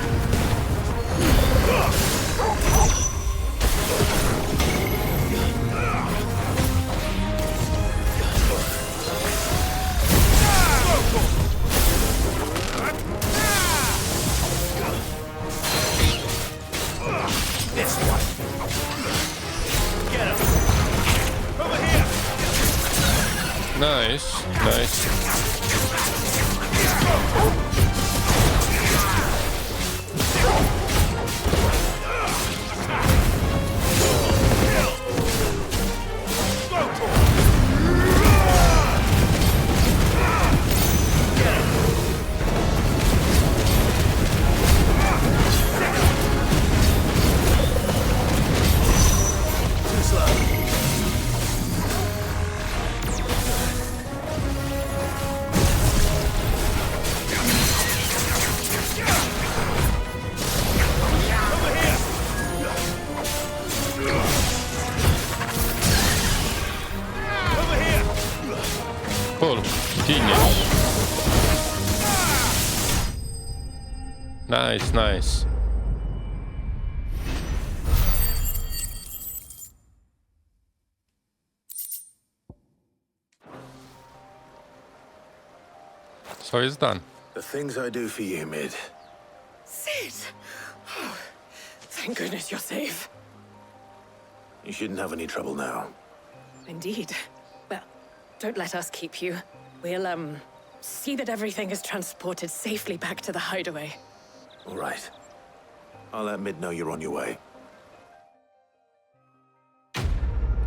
This one. Get him. Over here. Nice, nice. Cool. Genius. Nice, nice. So it's done. The things I do for you, Mid. Sid! Oh, thank goodness you're safe. You shouldn't have any trouble now. Indeed. Well, don't let us keep you. We'll, see that everything is transported safely back to the hideaway. All right. I'll let Mid know you're on your way.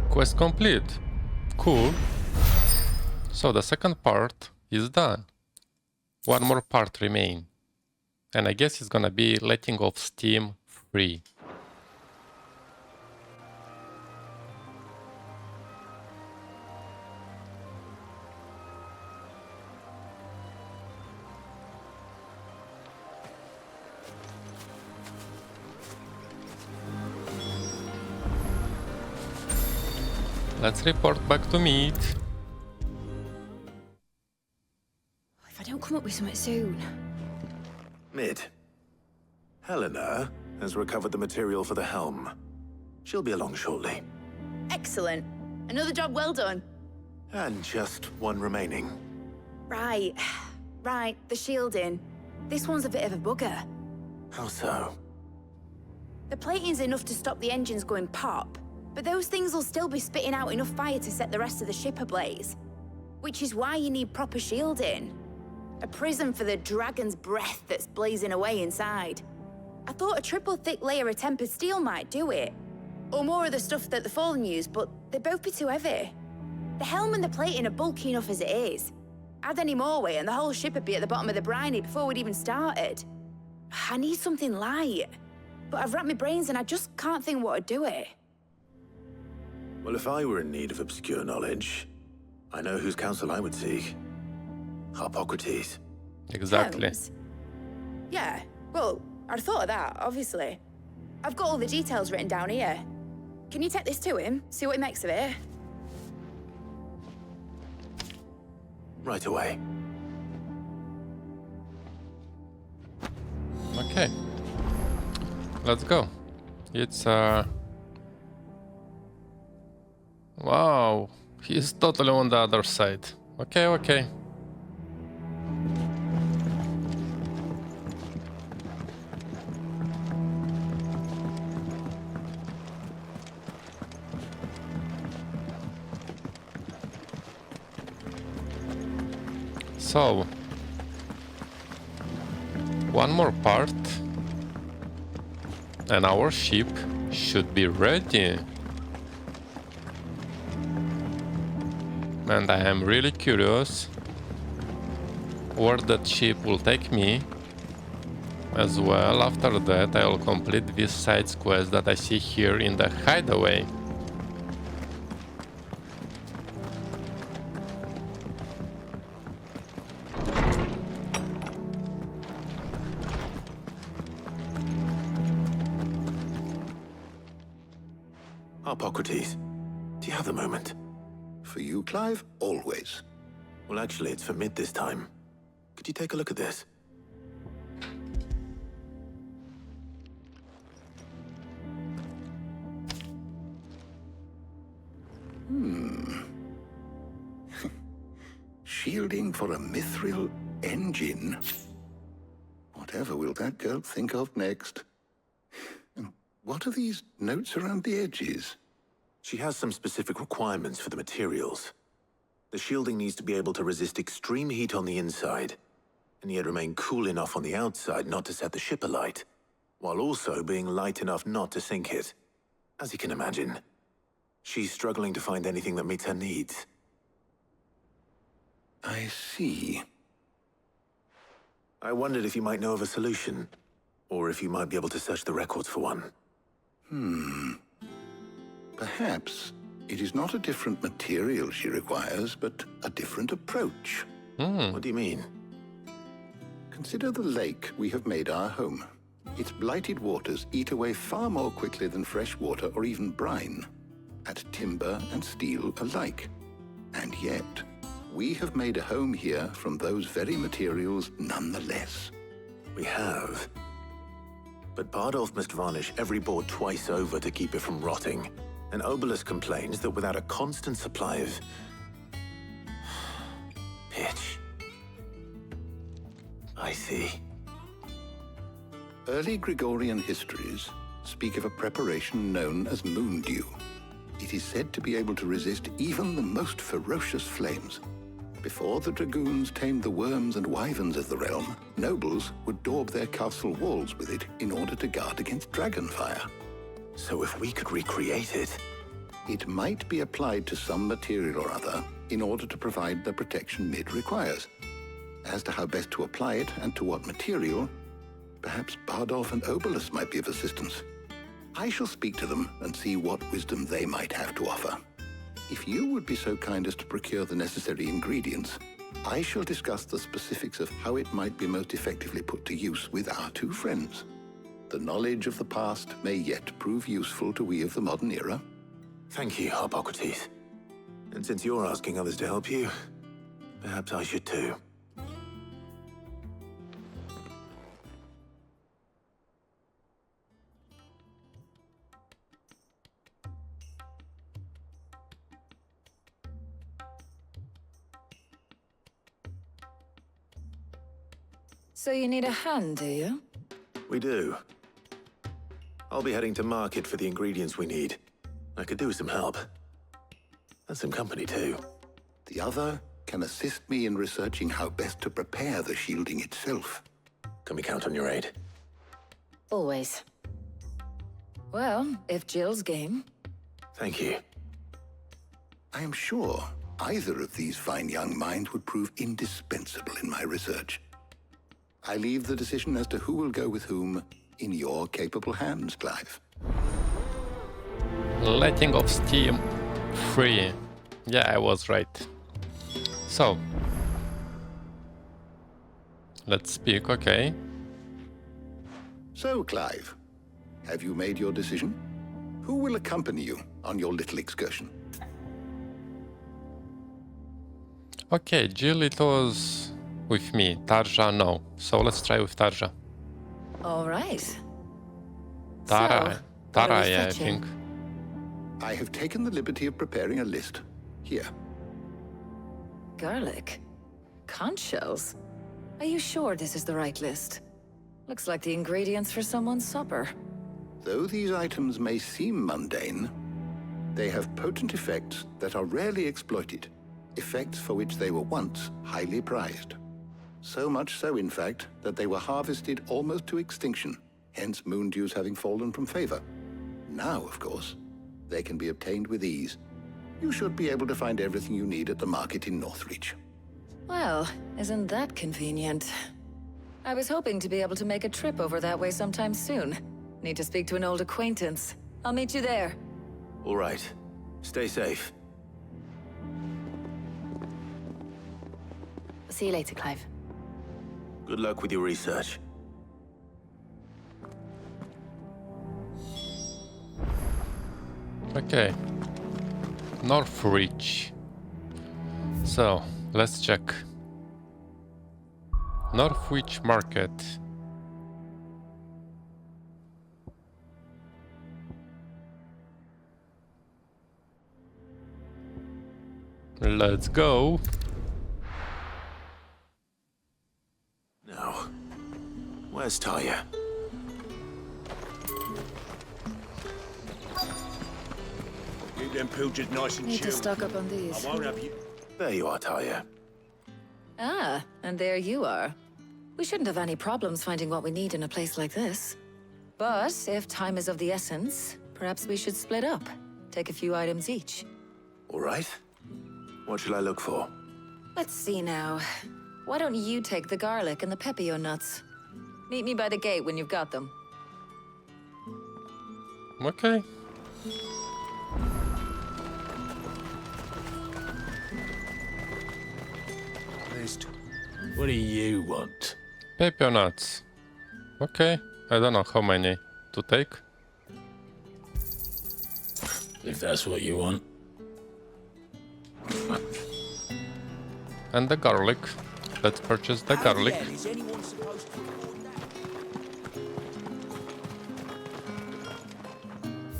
Quest complete. Cool. So the second part is done. One more part remains. And I guess it's gonna be letting off steam free. Let's report back to meet. If I don't come up with something soon. Mid. Helena has recovered the material for the helm. She'll be along shortly. Excellent. Another job well done. And just one remaining. Right. Right, the shielding. This one's a bit of a bugger. How so? The plating's enough to stop the engines going pop, but those things will still be spitting out enough fire to set the rest of the ship ablaze. Which is why you need proper shielding. A prison for the dragon's breath that's blazing away inside. I thought a triple thick layer of tempered steel might do it. Or more of the stuff that the Fallen use, but they'd both be too heavy. The helm and the plating are bulky enough as it is. Add any more weight and the whole ship would be at the bottom of the briny before we'd even started. I need something light. But I've racked my brains and I just can't think what would do it. Well, if I were in need of obscure knowledge, I know whose counsel I would seek. Hippocrates. Exactly. Helms? Yeah, well, I'd thought of that, obviously. I've got all the details written down here. Can you take this to him, see what he makes of it? Right away. Okay. Let's go. It's wow, he's totally on the other side. Okay, okay. So, one more part and our ship should be ready. And I am really curious where that ship will take me. As well, after that I will complete this side quest that I see here in the hideaway. Hippocrates, do you have the moment? For you, Clive, always. Well, actually, it's for Mid this time. Could you take a look at this? Shielding for a Mythril Engine? Whatever will that girl think of next? And what are these notes around the edges? She has some specific requirements for the materials. The shielding needs to be able to resist extreme heat on the inside, and yet remain cool enough on the outside not to set the ship alight, while also being light enough not to sink it. As you can imagine, she's struggling to find anything that meets her needs. I see. I wondered if you might know of a solution, or if you might be able to search the records for one. Perhaps it is not a different material she requires, but a different approach. What do you mean? Consider the lake we have made our home. Its blighted waters eat away far more quickly than fresh water or even brine, at timber and steel alike. And yet, we have made a home here from those very materials nonetheless. We have. But Bardolph must varnish every board twice over to keep it from rotting. And Obelisk complains that without a constant supply of pitch, I see. Early Gregorian histories speak of a preparation known as moon dew. It is said to be able to resist even the most ferocious flames. Before the dragoons tamed the worms and wyverns of the realm, nobles would daub their castle walls with it in order to guard against dragonfire. So if we could recreate it... It might be applied to some material or other in order to provide the protection Mid requires. As to how best to apply it and to what material, perhaps Bardolph and Obolus might be of assistance. I shall speak to them and see what wisdom they might have to offer. If you would be so kind as to procure the necessary ingredients, I shall discuss the specifics of how it might be most effectively put to use with our two friends. The knowledge of the past may yet prove useful to we of the modern era. Thank you, Hippocrates. And since you're asking others to help you, perhaps I should too. So you need a hand, do you? We do. I'll be heading to market for the ingredients we need. I could do with some help. And some company, too. The other can assist me in researching how best to prepare the shielding itself. Can we count on your aid? Always. Well, if Jill's game. Thank you. I am sure either of these fine young minds would prove indispensable in my research. I leave the decision as to who will go with whom in your capable hands, Clive. Letting off steam free. Yeah, I was right. So, let's speak, okay. So, Clive, have you made your decision? Who will accompany you on your little excursion? Okay, Jill, it was with me. Tarja, no. So let's try with Tarja. All right. Tarja, yeah, I fetching? think. I have taken the liberty of preparing a list. Here. Garlic. Conch shells. Are you sure this is the right list? Looks like the ingredients for someone's supper. Though these items may seem mundane, they have potent effects that are rarely exploited. Effects for which they were once highly prized. So much so, in fact, that they were harvested almost to extinction, hence moon dews having fallen from favor. Now, of course, they can be obtained with ease. You should be able to find everything you need at the market in Northreach. Well, isn't that convenient? I was hoping to be able to make a trip over that way sometime soon. Need to speak to an old acquaintance. I'll meet you there. All right. Stay safe. See you later, Clive. Good luck with your research. Okay. Northreach. So, let's check. Northreach Market. Let's go. Now, where's Tarja? Keep them pilchers nice and Need to chilled. stock up on these. I won't have you. There you are, Tarja. Ah, and there you are. We shouldn't have any problems finding what we need in a place like this. But if time is of the essence, perhaps we should split up. Take a few items each. All right. What shall I look for? Let's see now. Why don't you take the garlic and the pepio nuts? Meet me by the gate when you've got them. Okay. What do you want? Pepper nuts. Okay. I don't know how many to take. If that's what you want. And the garlic. Let's purchase the garlic. Is anyone supposed to record that?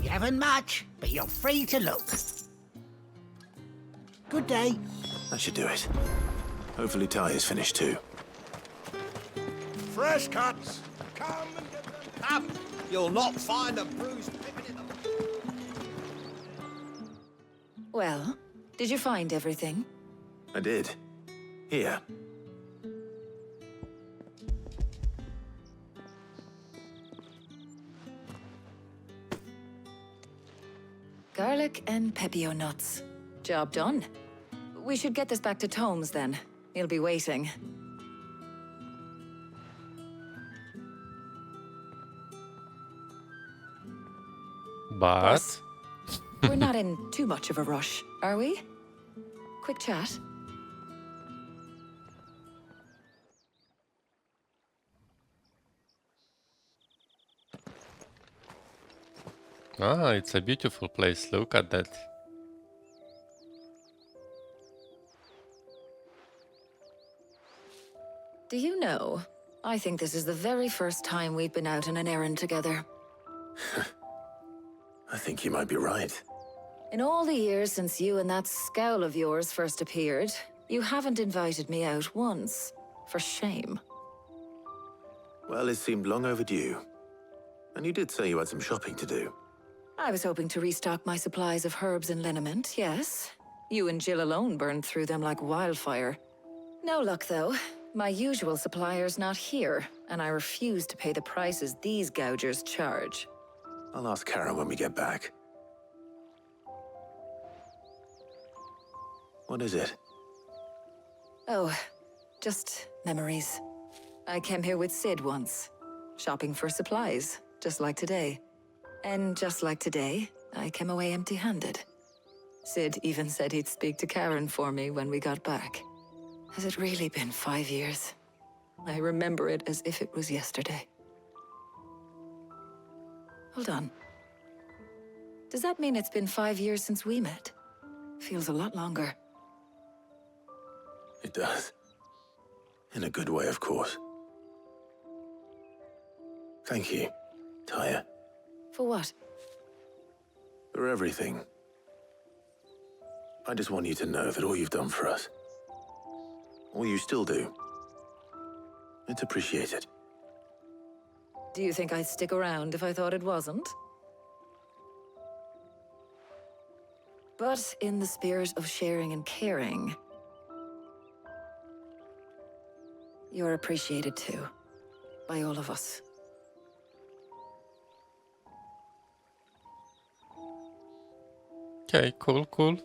You haven't much, but you're free to look. Good day. That should do it. Hopefully Tarja's finished too. fresh cuts. Come and get them. Come. You'll not find a bruised pippin in the... Well, did you find everything? I did. Here. Garlic and pepio nuts. Job done. We should get this back to Tomes then. He'll be waiting. But... Boss, we're not in too much of a rush, are we? Quick chat. Ah, it's a beautiful place. Look at that. Do you know, I think this is the very first time we've been out on an errand together. I think you might be right. In all the years since you and that scowl of yours first appeared, you haven't invited me out once. For shame. Well, it seemed long overdue. And you did say you had some shopping to do. I was hoping to restock my supplies of herbs and liniment, yes. You and Jill alone burned through them like wildfire. No luck, though. My usual supplier's not here, and I refuse to pay the prices these gougers charge. I'll ask Karen when we get back. What is it? Oh, just memories. I came here with Sid once, shopping for supplies, just like today. And just like today, I came away empty-handed. Sid even said he'd speak to Karen for me when we got back. Has it really been 5 years? I remember it as if it was yesterday. Hold on. Does that mean it's been 5 years since we met? Feels a lot longer. It does. In a good way, of course. Thank you, Tarja. For what? For everything. I just want you to know that all you've done for us, all you still do, it's appreciated. Do you think I'd stick around if I thought it wasn't? But in the spirit of sharing and caring, you're appreciated too, by all of us. Okay, cool, cool.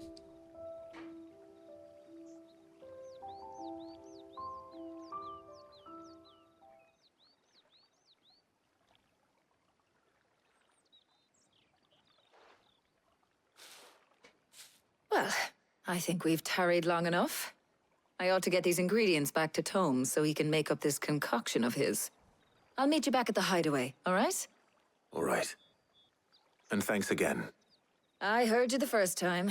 Well, I think we've tarried long enough. I ought to get these ingredients back to Tomes so he can make up this concoction of his. I'll meet you back at the hideaway, all right? All right. And thanks again. I heard you the first time.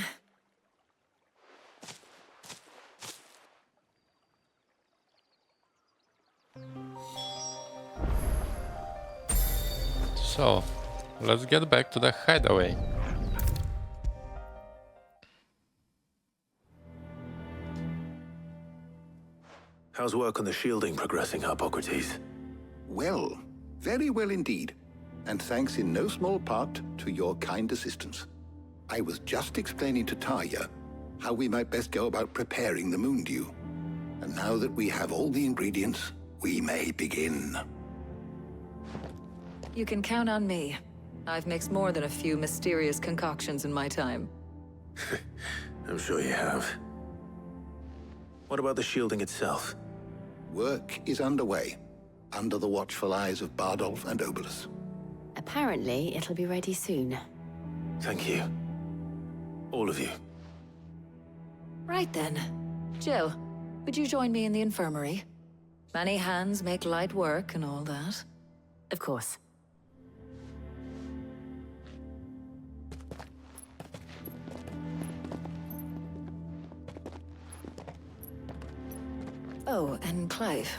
So, let's get back to the hideaway. How's work on the shielding progressing, Hippocrates? Well, very well indeed. And thanks in no small part to your kind assistance. I was just explaining to Tarja how we might best go about preparing the moon dew. And now that we have all the ingredients, we may begin. You can count on me. I've mixed more than a few mysterious concoctions in my time. I'm sure you have. What about the shielding itself? Work is underway, under the watchful eyes of Bardolph and Obolus. Apparently, it'll be ready soon. Thank you. All of you. Right then. Jill, would you join me in the infirmary? Many hands make light work and all that. Of course. Oh, and Clive.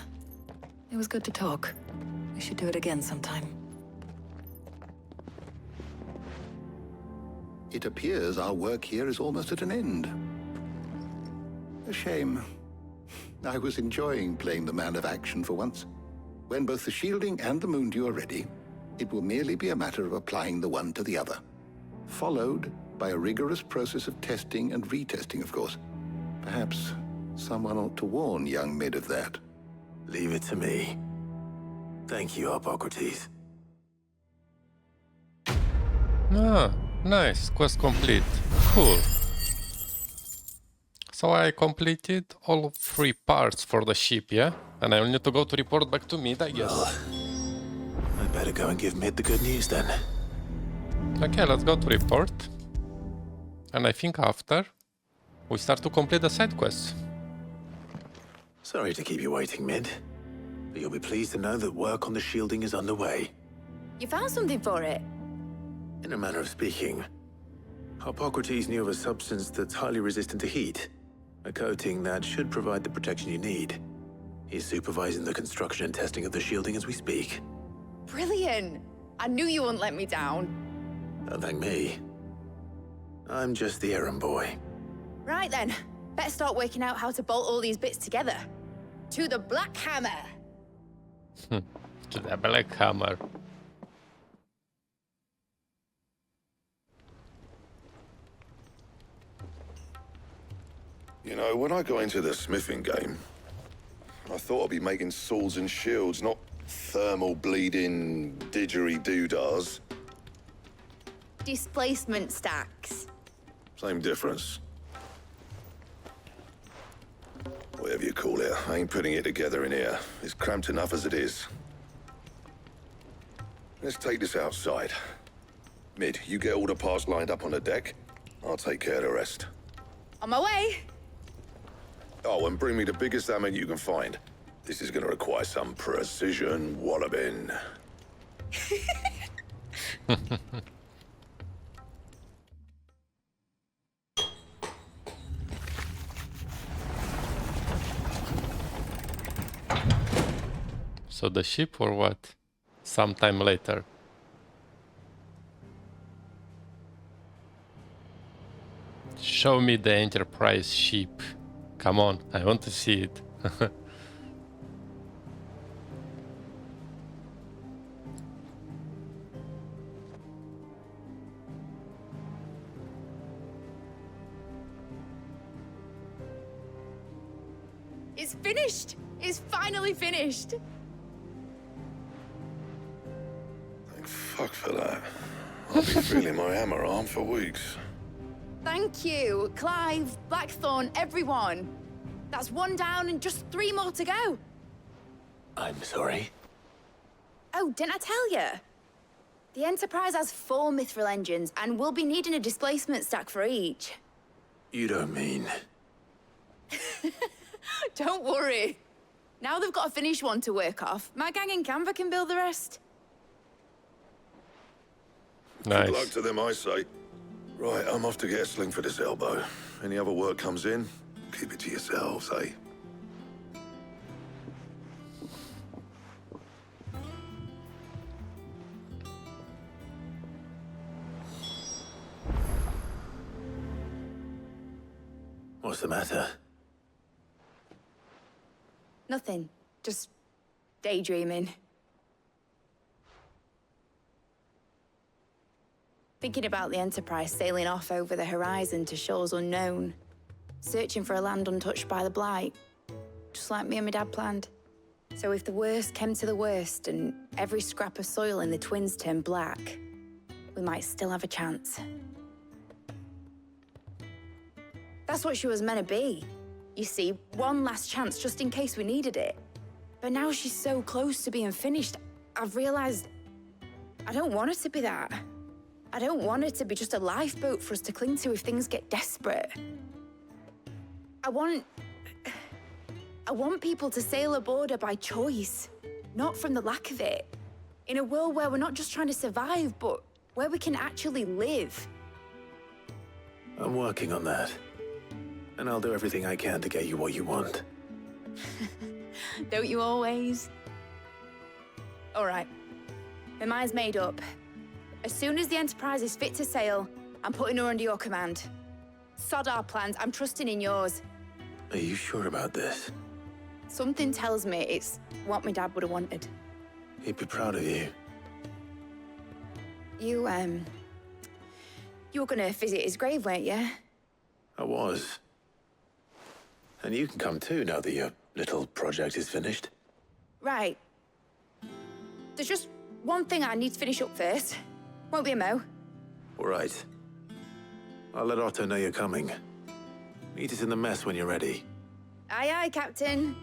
It was good to talk. We should do it again sometime. It appears our work here is almost at an end. A shame. I was enjoying playing the man of action for once. When both the shielding and the moondew are ready, it will merely be a matter of applying the one to the other, followed by a rigorous process of testing and retesting, of course. Perhaps someone ought to warn young Mid of that. Leave it to me. Thank you, Hippocrates. Ah, nice. Quest complete. Cool. So I completed all 3 parts for the ship, yeah? And I will need to go to report back to Mid, I guess. I better go and give Mid the good news then. Okay, let's go to report. And I think after, we start to complete the side quests. Sorry to keep you waiting, Mid. But you'll be pleased to know that work on the shielding is underway. You found something for it? In a manner of speaking, Hippocrates knew of a substance that's highly resistant to heat. A coating that should provide the protection you need. He's supervising the construction and testing of the shielding as we speak. Brilliant! I knew you wouldn't let me down. Don't thank me. I'm just the errand boy. Right then, better start working out how to bolt all these bits together. To the Black Hammer! To the Black Hammer. You know, when I got into the smithing game, I thought I'd be making swords and shields, not thermal bleeding didgeridoo-dahs. Displacement stacks. Same difference. Whatever you call it, I ain't putting it together in here. It's cramped enough as it is. Let's take this outside. Mid, you get all the parts lined up on the deck. I'll take care of the rest. On my way! Oh, and bring me the biggest hammer you can find. This is gonna require some precision walloping. So the ship or what? Sometime later. Show me the Enterprise ship. Come on, I want to see it. It's finished! It's finally finished! Thank fuck for that. I'll be feeling my hammer arm for weeks. Thank you, Clive, Blackthorn, everyone. That's 1 down and just 3 more to go. I'm sorry. Oh, didn't I tell you? The Enterprise has 4 Mythril engines, and we'll be needing a displacement stack for each. You don't mean... Don't worry. Now they've got a finished one to work off, my gang in Canva can build the rest. Nice. Good luck to them, I say. Right, I'm off to get a sling for this elbow. Any other work comes in, keep it to yourselves, eh? What's the matter? Nothing. Just daydreaming. Thinking about the Enterprise sailing off over the horizon to shores unknown. Searching for a land untouched by the Blight. Just like me and my dad planned. So if the worst came to the worst and every scrap of soil in the Twins turned black, we might still have a chance. That's what she was meant to be. You see, one last chance just in case we needed it. But now she's so close to being finished, I've realized I don't want it to be that. I don't want it to be just a lifeboat for us to cling to if things get desperate. I want people to sail aboard her by choice, not from the lack of it. In a world where we're not just trying to survive, but where we can actually live. I'm working on that. And I'll do everything I can to get you what you want. Don't you always? All right. My mind's made up. As soon as the Enterprise is fit to sail, I'm putting her under your command. Sod our plans, I'm trusting in yours. Are you sure about this? Something tells me it's what my dad would have wanted. He'd be proud of you. You were gonna visit his grave, weren't you? I was. And you can come too, now that your little project is finished. Right. There's just one thing I need to finish up first. Won't be a mo. All right. I'll let Otto know you're coming. Meet us in the mess when you're ready. Aye, aye, Captain.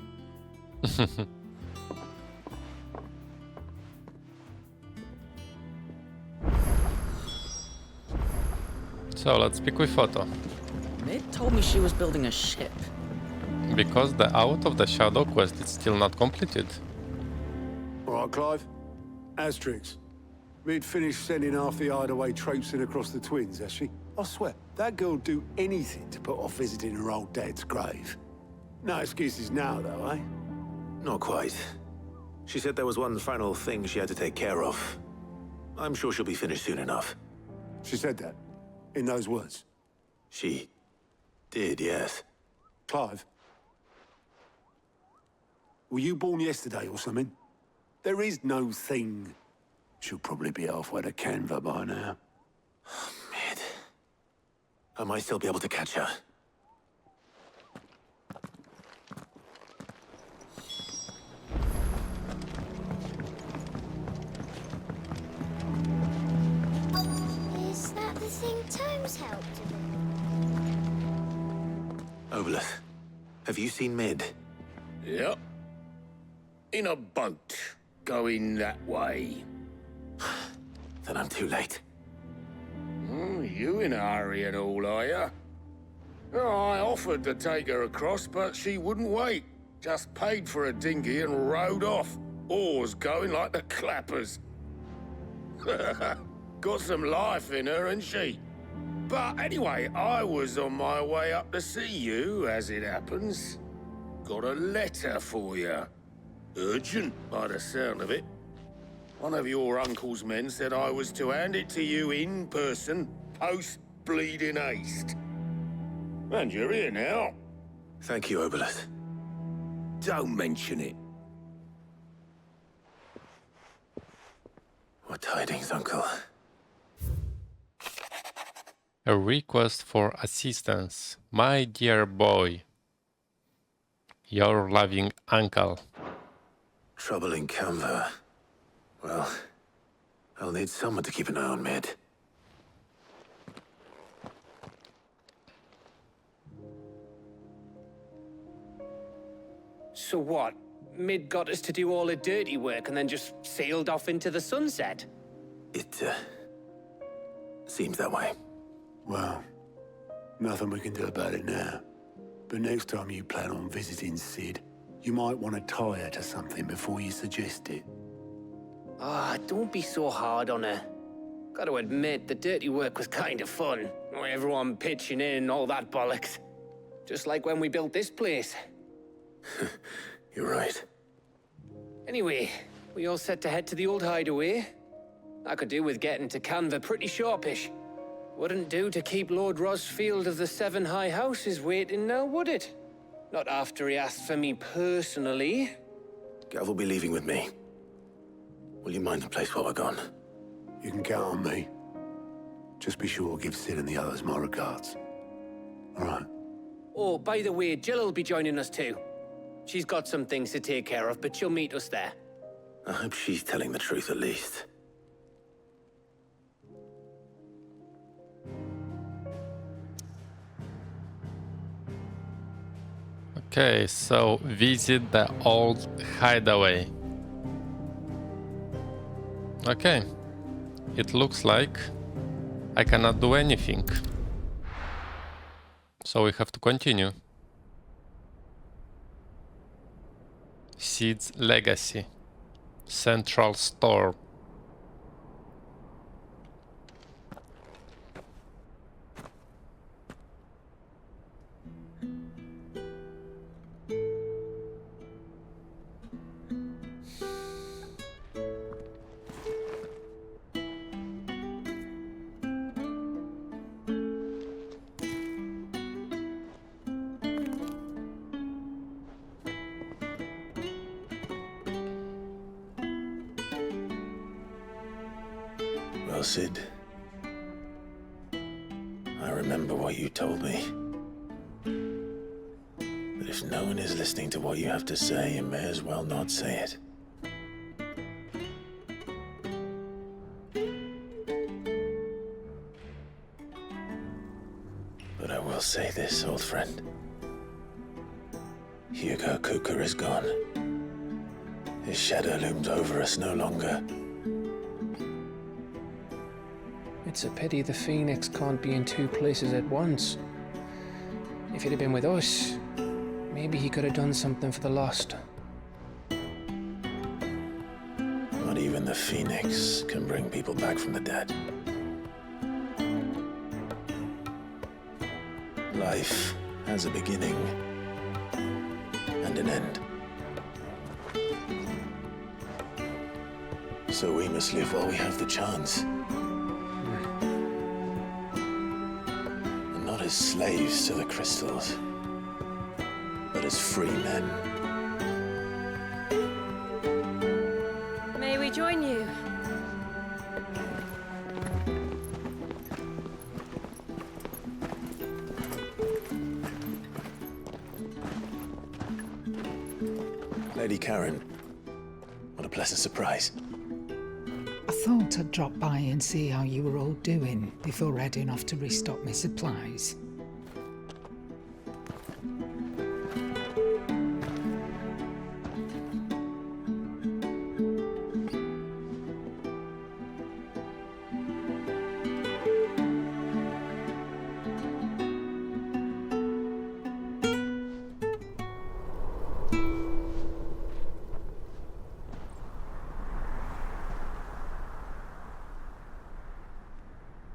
So let's speak with Otto. Mid told me she was building a ship. Because the Out of the Shadow quest is still not completed. All right, Clive. Astrix. We'd finished sending half the hideaway traipsing across the twins, has she? I swear, that girl'd do anything to put off visiting her old dad's grave. No excuses now, though, eh? Not quite. She said there was one final thing she had to take care of. I'm sure she'll be finished soon enough. She said that? In those words? She did, yes. Clive? Were you born yesterday or something? There is no thing. She'll probably be halfway to Canva by now. Mid. I might still be able to catch her. Is that the thing Tomes helped with? Obolus, have you seen Mid? Yep. In a boat, going that way. Then I'm too late. You in a hurry and all, are you? I offered to take her across, but she wouldn't wait. Just paid for a dinghy and rowed off. Oars going like the clappers. Got some life in her, ain't she? But anyway, I was on my way up to see you, as it happens. Got a letter for you. Urgent, by the sound of it. One of your uncle's men said I was to hand it to you in person, post-bleeding haste. And you're here now. Thank you, Obolus. Don't mention it. What tidings, Uncle? A request for assistance. My dear boy. Your loving uncle. Trouble in Canva. Well, I'll need someone to keep an eye on Mid. So what? Mid got us to do all the dirty work and then just sailed off into the sunset? It, seems that way. Well, nothing we can do about it now. But next time you plan on visiting Sid, you might want to tie her to something before you suggest it. Ah, don't be so hard on her. Gotta admit, the dirty work was kind of fun. Everyone pitching in and all that bollocks. Just like when we built this place. You're right. Anyway, we all set to head to the old hideaway. I could do with getting to Canva pretty sharpish. Wouldn't do to keep Lord Rosfield of the Seven High Houses waiting now, would it? Not after he asked for me personally. Gav will be leaving with me. Will you mind the place while we're gone? You can count on me. Just be sure to give Sid and the others my regards. All right. Oh, by the way, Jill will be joining us too. She's got some things to take care of, but she'll meet us there. I hope she's telling the truth at least. Okay, so visit the old hideaway. Okay, it looks like I cannot do anything. So we have to continue. Sid's Legacy. Central Store. Well, Sid, I remember what you told me. That if no one is listening to what you have to say, you may as well not say it. But I will say this, old friend. Hugo Kuka is gone. His shadow looms over us no longer. It's a pity the Phoenix can't be in two places at once. If he'd have been with us, maybe he could have done something for the lost. Not even the Phoenix can bring people back from the dead. Life has a beginning and an end. So we must live while we have the chance. And not as slaves to the crystals, but as free men. May we join you? Lady Karen, what a pleasant surprise. I thought I'd drop by and see how you were all doing before heading off to restock my supplies.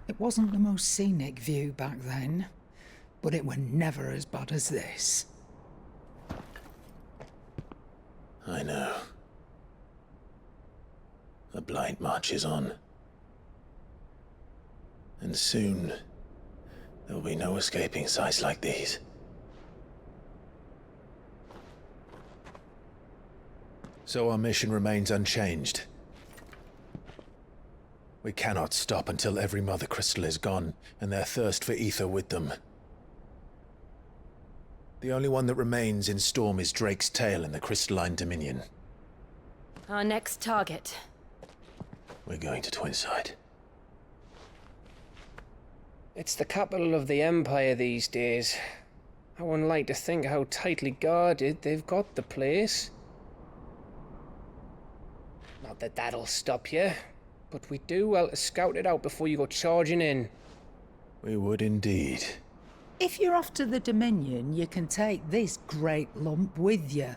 It wasn't the most scenic view back then, but it were never as bad as this. I know. The Blight marches on. And soon, there will be no escaping sights like these. So our mission remains unchanged. We cannot stop until every Mother Crystal is gone, and their thirst for ether with them. The only one that remains in Storm is Drake's Tail in the Crystalline Dominion. Our next target. We're going to Twinside. It's the capital of the Empire these days. I wouldn't like to think how tightly guarded they've got the place. Not that that'll stop you. But we do well to scout it out before you go charging in. We would indeed. If you're off to the Dominion, you can take this great lump with you.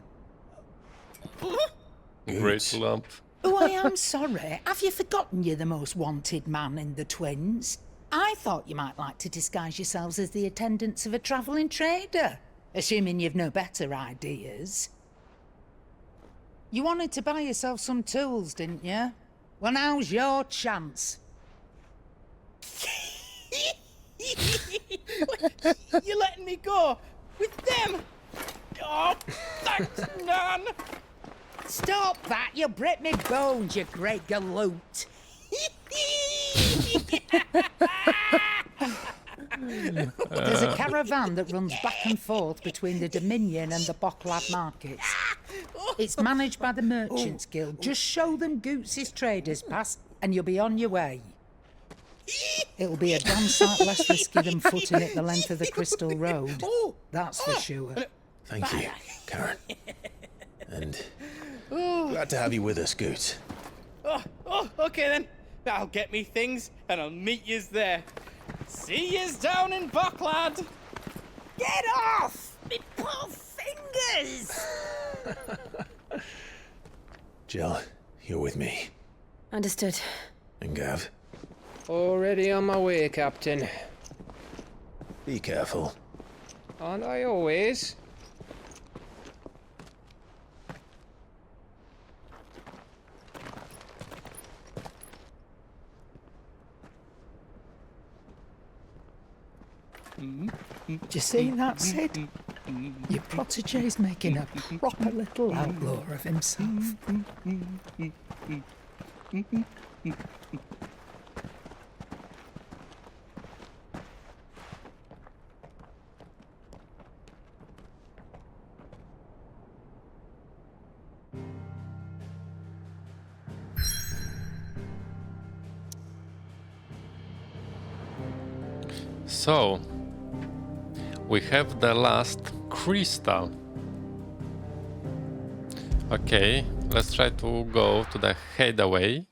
Great lump. Oh, I am sorry. Have you forgotten you're the most wanted man in the Twins? I thought you might like to disguise yourselves as the attendants of a travelling trader, assuming you've no better ideas. You wanted to buy yourself some tools, didn't you? Well, now's your chance. You're letting me go with them? Oh, thanks, Nan. Stop that! You'll break me bones, you great galoot. There's a caravan that runs back and forth between the Dominion and the Bocklad markets. It's managed by the Merchants Guild. Just show them Goots' traders pass and you'll be on your way. It'll be a damn sight less risky than footing it the length of the Crystal Road. That's for sure. Thank you, Karen. And glad to have you with us, Goots. Okay then. That'll get me things, and I'll meet yous there. See yous down in Bocklad. Get off! Me poor fingers! Jill, you're with me. Understood. And Gav? Already on my way, Captain. Be careful. Aren't I always? Do you see that, Sid? Your protege's making a proper little outlaw of himself. So, we have the last crystal. Okay, let's try to go to the hideaway.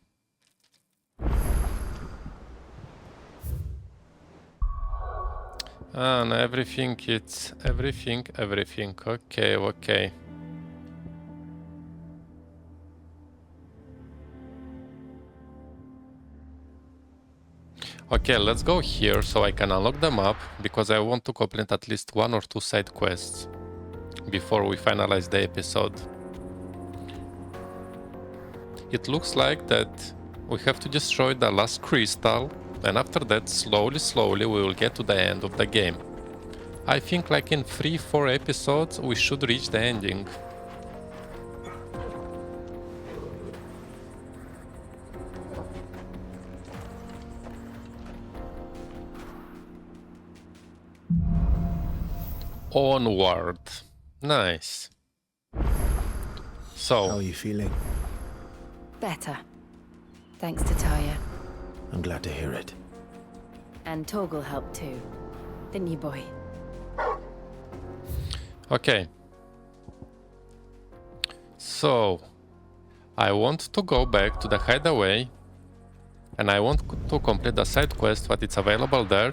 And everything, it's everything. Okay, okay. Okay, let's go here so I can unlock the map, because I want to complete at least 1 or 2 side quests before we finalize the episode. It looks like that we have to destroy the last crystal, and after that, slowly we will get to the end of the game. I think like in 3-4 episodes we should reach the ending. Onward. Nice. So, how are you feeling? Better. Thanks to Tarja. I'm glad to hear it. And Torgal helped too. Didn't you, boy? okay. So, I want to go back to the hideaway, and I want to complete the side quest that it's available there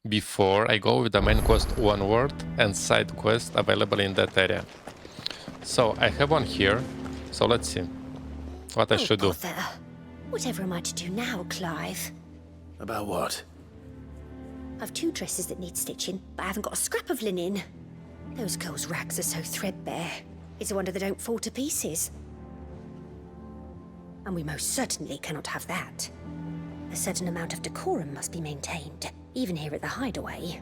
before I go with the main quest Onward and side quest available in that area. So I have one here, so let's see what I should do. Whatever am I to do now, Clive? About what? I've 2 dresses that need stitching, but I haven't got a scrap of linen. Those girls' rags are so threadbare. It's a wonder they don't fall to pieces. And we most certainly cannot have that. A certain amount of decorum must be maintained, even here at the hideaway.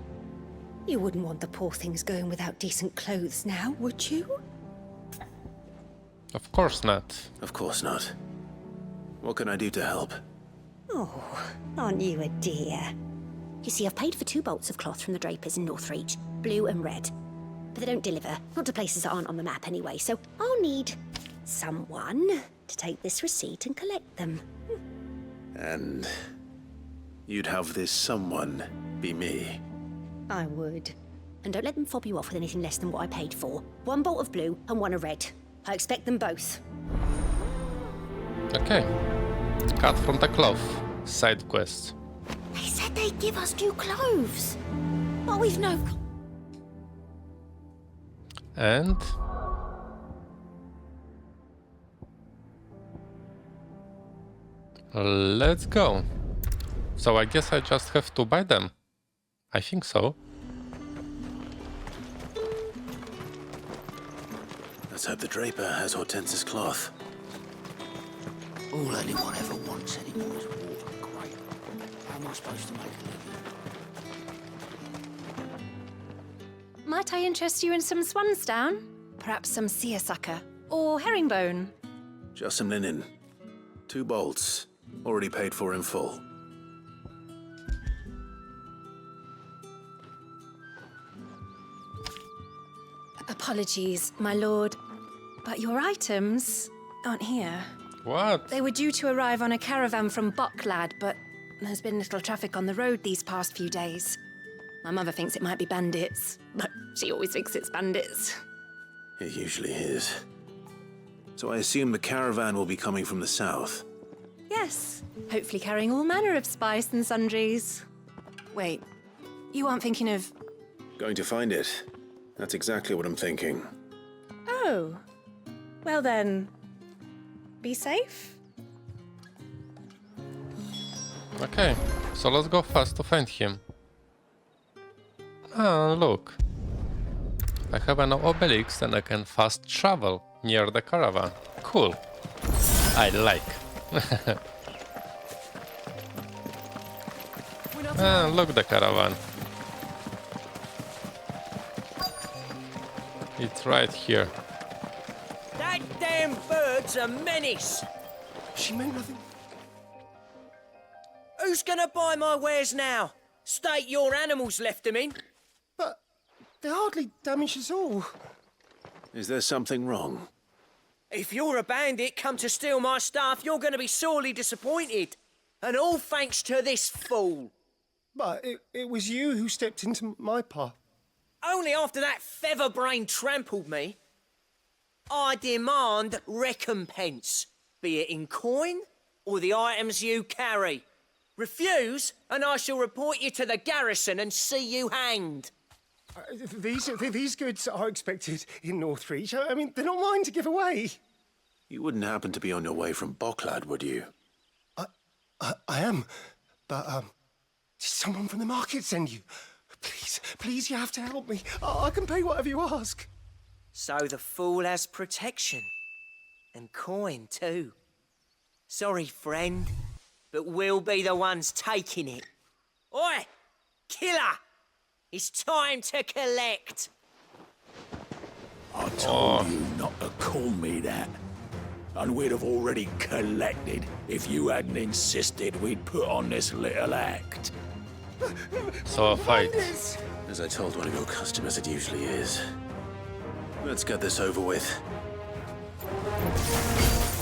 You wouldn't want the poor things going without decent clothes now, would you? Of course not. Of course not. What can I do to help? Oh, aren't you a dear? You see, I've paid for 2 bolts of cloth from the drapers in Northreach, blue and red. But they don't deliver, not to places that aren't on the map anyway, so I'll need someone to take this receipt and collect them. And you'd have this someone be me? I would. And don't let them fob you off with anything less than what I paid for. 1 bolt of blue and 1 of red. I expect them both. Okay. Cut from the cloth. Side quest. They said they'd give us new clothes. But we've no... And... let's go. So I guess I just have to buy them. I think so. Let's hope the draper has Hortense's cloth. All anyone ever wants anymore is water and grape. How am I supposed to make a living? Might I interest you in some swansdown? Perhaps some seersucker or herringbone? Just some linen. 2 bolts. Already paid for in full. Apologies, my lord, but your items aren't here. What? They were due to arrive on a caravan from Bucklad, but there's been little traffic on the road these past few days. My mother thinks it might be bandits, but she always thinks it's bandits. It usually is. So I assume the caravan will be coming from the south. Yes, hopefully carrying all manner of spice and sundries. Wait, you aren't thinking of... Going to find it. That's exactly what I'm thinking. Oh, well then, be safe. Okay, so let's go fast to find him. Ah, look. I have an obelisk and I can fast travel near the caravan. Cool. I like. Ah, look, the caravan. It's right here. That damn bird's a menace. She meant nothing. Who's gonna buy my wares now? State your animals left them in. But they hardly damage us all. Is there something wrong? If you're a bandit come to steal my stuff, you're gonna be sorely disappointed. And all thanks to this fool. But it was you who stepped into my path. Only after that featherbrain trampled me. I demand recompense, be it in coin or the items you carry. Refuse, and I shall report you to the garrison and see you hanged. These goods are expected in Northreach. I mean, they're not mine to give away. You wouldn't happen to be on your way from Bocklad, would you? I am, but did someone from the market send you? Please, you have to help me. I can pay whatever you ask. So the fool has protection. And coin, too. Sorry, friend, but we'll be the ones taking it. Oi! Killer! It's time to collect! I told you not to call me that. And we'd have already collected if you hadn't insisted we'd put on this little act. So a fight. As I told one of your customers, it usually is. Let's get this over with.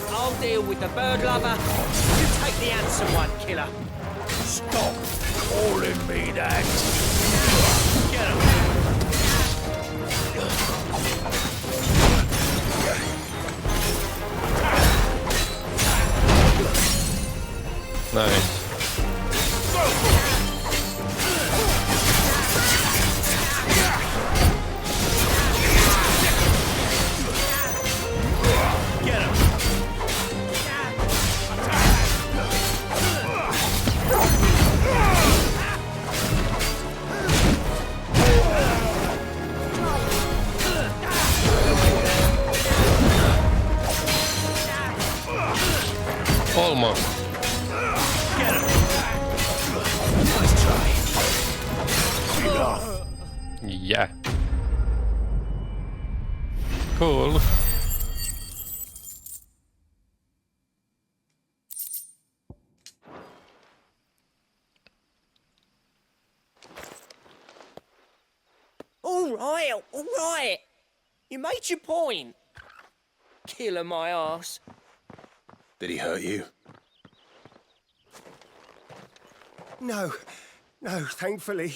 I'll deal with the bird lover. You take the handsome one, killer. Stop calling me that. Get him. Nice. Almost. Get him. Nice try. Enough. Yeah. Cool. All right. You made your point. Killer my ass. Did he hurt you? No, thankfully.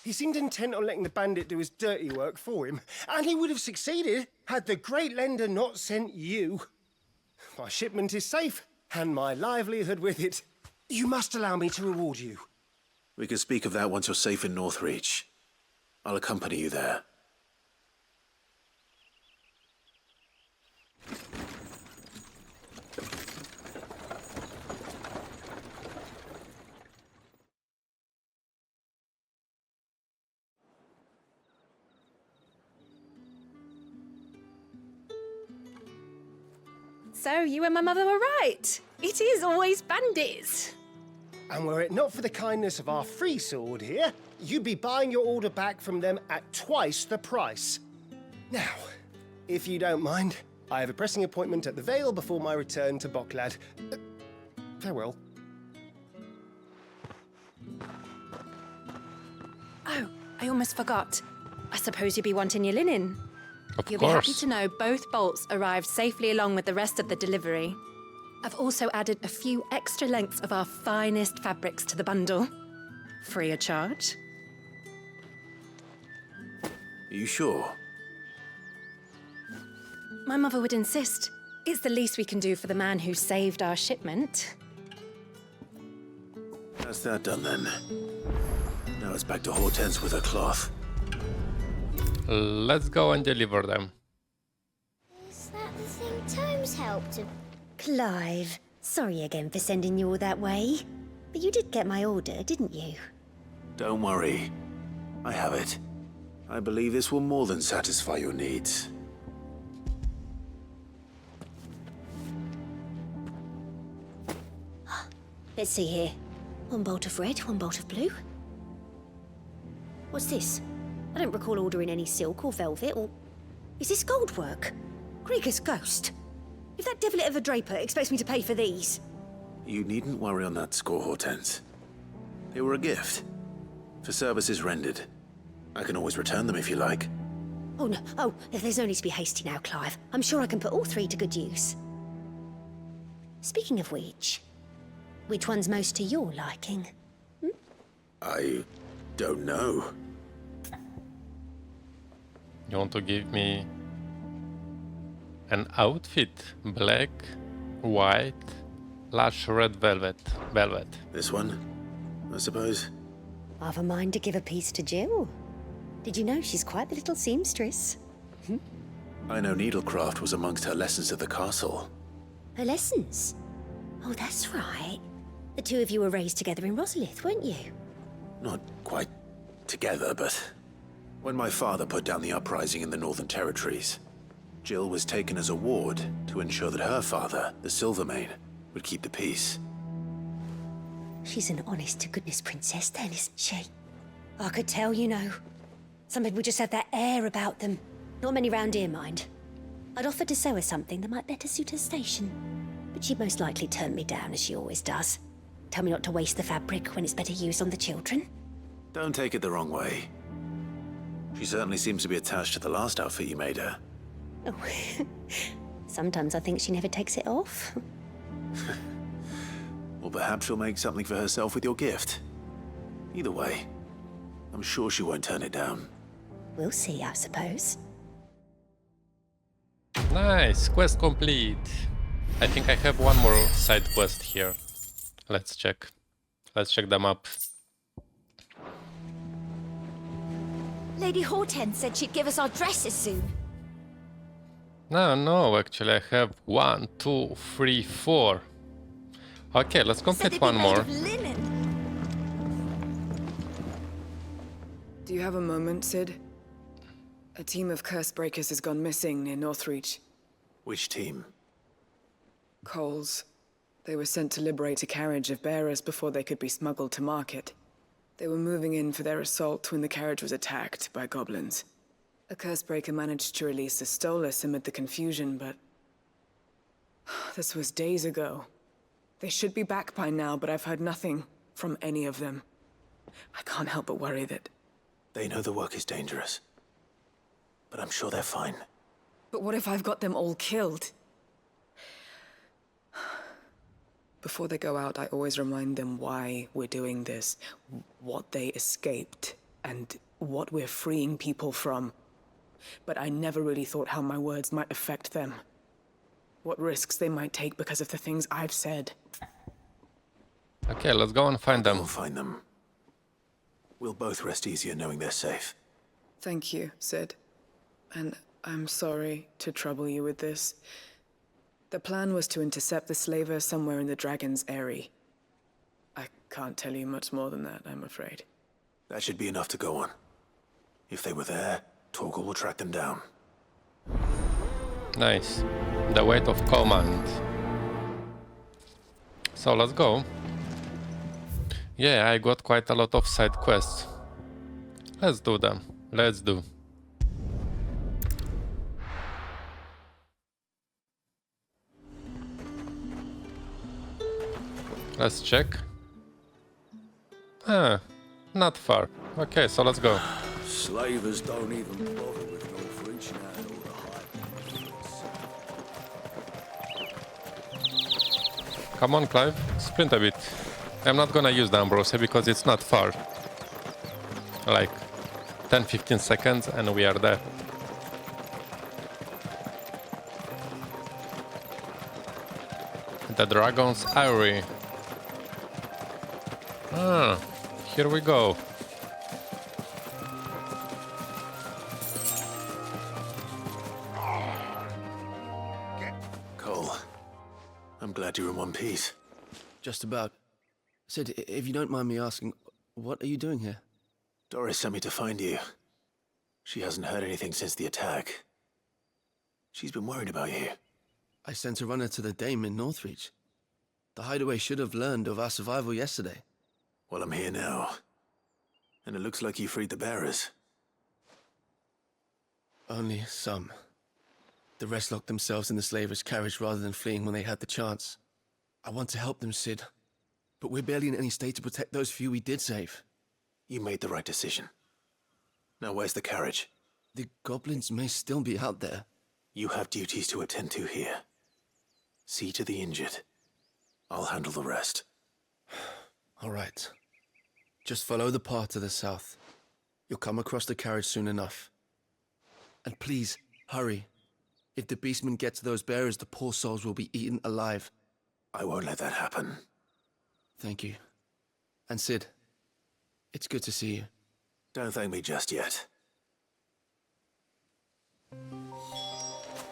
He seemed intent on letting the bandit do his dirty work for him, and he would have succeeded had the great lender not sent you. My shipment is safe, and my livelihood with it. You must allow me to reward you. We can speak of that once you're safe in Northreach. I'll accompany you there. So you and my mother were right. It is always bandits. And were it not for the kindness of our free sword here, you'd be buying your order back from them at twice the price. Now, if you don't mind, I have a pressing appointment at the Vale before my return to Bocklad. Farewell. Oh, I almost forgot. I suppose you'd be wanting your linen. Of You'll course. be happy to know both bolts arrived safely along with the rest of the delivery. I've also added a few extra lengths of our finest fabrics to the bundle. Free of charge. Are you sure? My mother would insist. It's the least we can do for the man who saved our shipment. That's that done then. Now it's back to Hortense with her cloth. Let's go and deliver them. Is that the thing Tomes helped him? Clive, sorry again for sending you all that way. But you did get my order, didn't you? Don't worry. I have it. I believe this will more than satisfy your needs. Let's see here. One bolt of red, one bolt of blue. What's this? I don't recall ordering any silk or velvet, or... Is this gold work? Krieger's ghost. If that devilet of a draper expects me to pay for these... You needn't worry on that score, Hortense. They were a gift. For services rendered. I can always return them if you like. Oh, no. Oh, there's no need to be hasty now, Clive. I'm sure I can put all three to good use. Speaking of which one's most to your liking? I don't know. You want to give me an outfit? Black, white, lush red velvet. This one, I suppose? I've a mind to give a piece to Jill. Did you know she's quite the little seamstress? I know needlecraft was amongst her lessons at the castle. Her lessons? Oh, that's right. The two of you were raised together in Rosalith, weren't you? Not quite together, but when my father put down the uprising in the Northern Territories, Jill was taken as a ward to ensure that her father, the Silvermane, would keep the peace. She's an honest-to-goodness princess then, isn't she? I could tell, you know. Some people just have that air about them. Not many round here, mind. I'd offered to sew her something that might better suit her station. But she'd most likely turn me down, as she always does. Tell me not to waste the fabric when it's better used on the children. Don't take it the wrong way. She certainly seems to be attached to the last outfit you made her. Oh, sometimes I think she never takes it off. Or perhaps she'll make something for herself with your gift. Either way, I'm sure she won't turn it down. We'll see, I suppose. Nice, quest complete. I think I have one more side quest here. Let's check. Let's check them up. Lady Hortense said she'd give us our dresses soon. No, actually I have 1, 2, 3, 4. Okay, let's complete one more. Do you have a moment, Sid? A team of curse breakers has gone missing near Northreach. Which team? Coles. They were sent to liberate a carriage of bearers before they could be smuggled to market. They were moving in for their assault when the carriage was attacked by goblins. A curse breaker managed to release a Stolas amid the confusion, but this was days ago. They should be back by now, but I've heard nothing from any of them. I can't help but worry that... They know the work is dangerous. But I'm sure they're fine. But what if I've got them all killed? Before they go out, I always remind them why we're doing this, what they escaped, and what we're freeing people from. But I never really thought how my words might affect them. What risks they might take because of the things I've said. Okay, let's go and find them. We'll find them. We'll both rest easier knowing they're safe. Thank you, Sid. And I'm sorry to trouble you with this. The plan was to intercept the slaver somewhere in the Dragon's Eyrie. I can't tell you much more than that, I'm afraid. That should be enough to go on. If they were there, Torgal will track them down. Nice. The weight of command. So let's go. Yeah, I got quite a lot of side quests. Let's do them. Let's do. Let's check. Ah, not far. Okay, so let's go. Slavers don't even bother with Northreach now. Come on, Clive. Sprint a bit. I'm not gonna use the Ambrosia because it's not far. Like 10-15 seconds and we are there. The Dragon's Eyrie. Ah, here we go. Cole, I'm glad you're in one piece. Just about. Sid, if you don't mind me asking, what are you doing here? Doris sent me to find you. She hasn't heard anything since the attack. She's been worried about you. I sent a runner to the Dame in Northreach. The hideaway should have learned of our survival yesterday. Well, I'm here now. And it looks like you freed the bearers. Only some. The rest locked themselves in the slaver's carriage rather than fleeing when they had the chance. I want to help them, Sid. But we're barely in any state to protect those few we did save. You made the right decision. Now where's the carriage? The goblins may still be out there. You have duties to attend to here. See to the injured. I'll handle the rest. All right. Just follow the path to the south. You'll come across the carriage soon enough. And please, hurry. If the beastmen get to those bearers, the poor souls will be eaten alive. I won't let that happen. Thank you. And Sid, it's good to see you. Don't thank me just yet.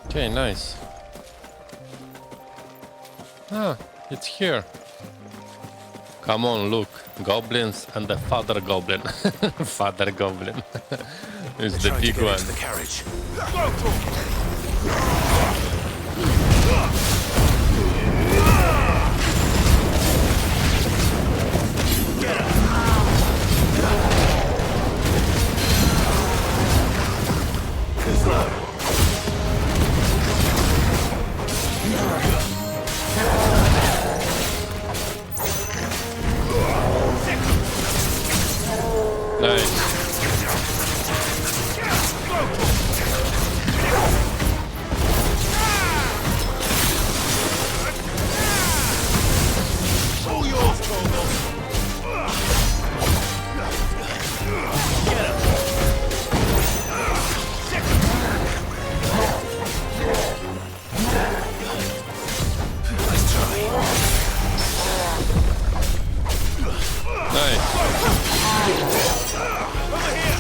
Okay, nice. Ah, it's here. Come on, look. Goblins and the father goblin. Father goblin. It's the big one. The carriage. Nice. All yours, Torgal. Get him. Nice try. Nice. Over here.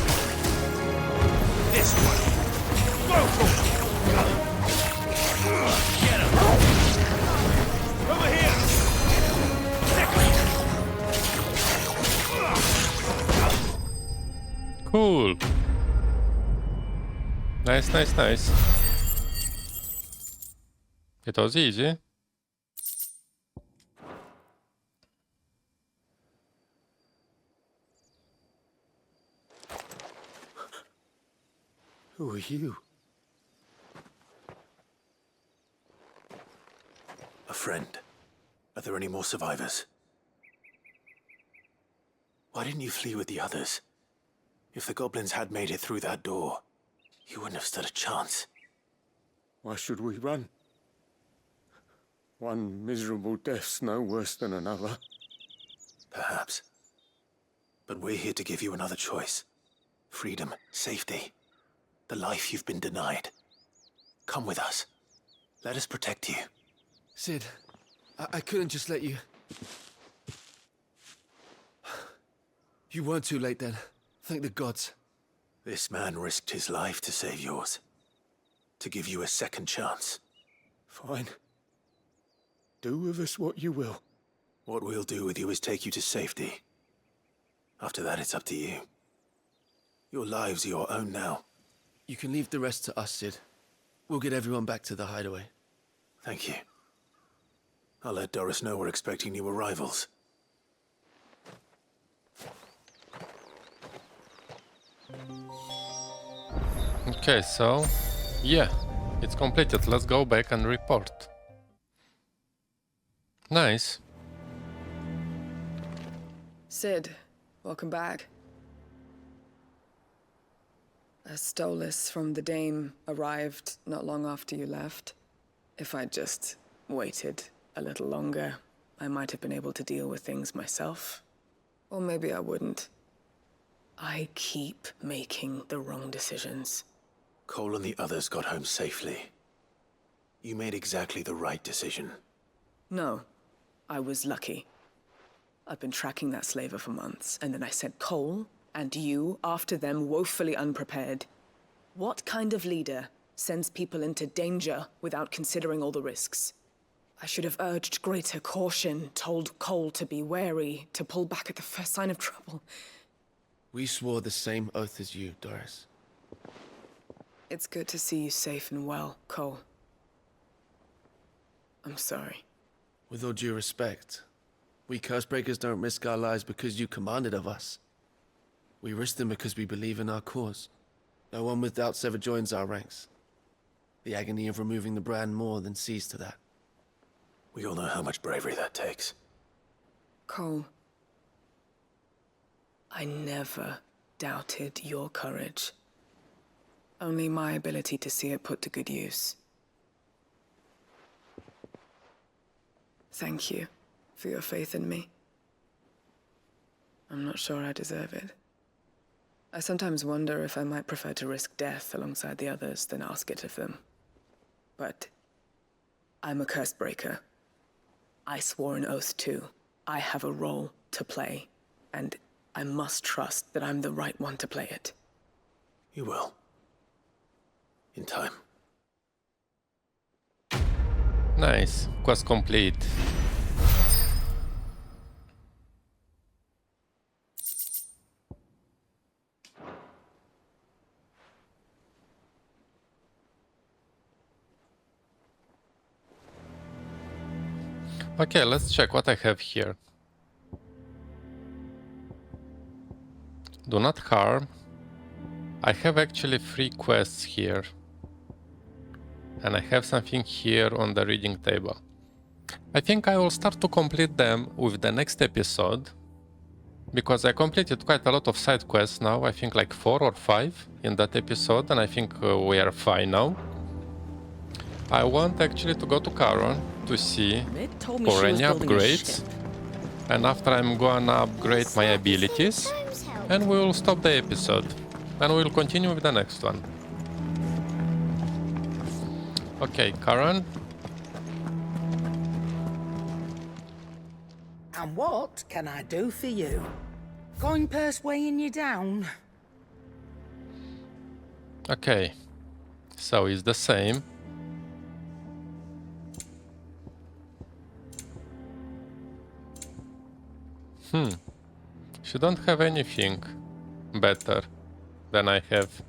This way. Go for it. Get him. Over here. Cool. Nice, nice, nice. It was easy. Who are you? A friend. Are there any more survivors? Why didn't you flee with the others? If the goblins had made it through that door, you wouldn't have stood a chance. Why should we run? One miserable death's no worse than another. Perhaps. But we're here to give you another choice. Freedom, safety. The life you've been denied. Come with us. Let us protect you. Sid, I couldn't just let you... You weren't too late then. Thank the gods. This man risked his life to save yours. To give you a second chance. Fine. Do with us what you will. What we'll do with you is take you to safety. After that, it's up to you. Your lives are your own now. You can leave the rest to us, Sid. We'll get everyone back to the hideaway. Thank you. I'll let Doris know we're expecting new arrivals. Okay, so yeah, it's completed. Let's go back and report. Nice. Sid, welcome back. A Stolas from the Dame arrived not long after you left. If I'd just waited a little longer, I might have been able to deal with things myself. Or maybe I wouldn't. I keep making the wrong decisions. Cole and the others got home safely. You made exactly the right decision. No, I was lucky. I've been tracking that slaver for months, and then I sent Cole and you after them woefully unprepared. What kind of leader sends people into danger without considering all the risks? I should have urged greater caution, told Cole to be wary, to pull back at the first sign of trouble. We swore the same oath as you, Doris. It's good to see you safe and well, Cole. I'm sorry. With all due respect, we Cursebreakers don't risk our lives because you commanded of us. We risk them because we believe in our cause. No one with doubts ever joins our ranks. The agony of removing the brand more than sees to that. We all know how much bravery that takes. Cole, I never doubted your courage. Only my ability to see it put to good use. Thank you for your faith in me. I'm not sure I deserve it. I sometimes wonder if I might prefer to risk death alongside the others than ask it of them. But I'm a curse breaker. I swore an oath too. I have a role to play, and I must trust that I'm the right one to play it. You will. In time. Nice. Quest complete. Okay, let's check what I have here. Do not harm. I have actually 3 quests here. And I have something here on the reading table. I think I will start to complete them with the next episode. Because I completed quite a lot of side quests now. I think like 4 or 5 in that episode. And I think we are fine now. I want actually to go to Charon to see for any upgrades, and after I'm gonna upgrade my abilities, and we will stop the episode, and we will continue with the next one. Okay, Charon. And what can I do for you? Coin purse weighing you down? Okay, so it's the same. She don't have anything better than I have.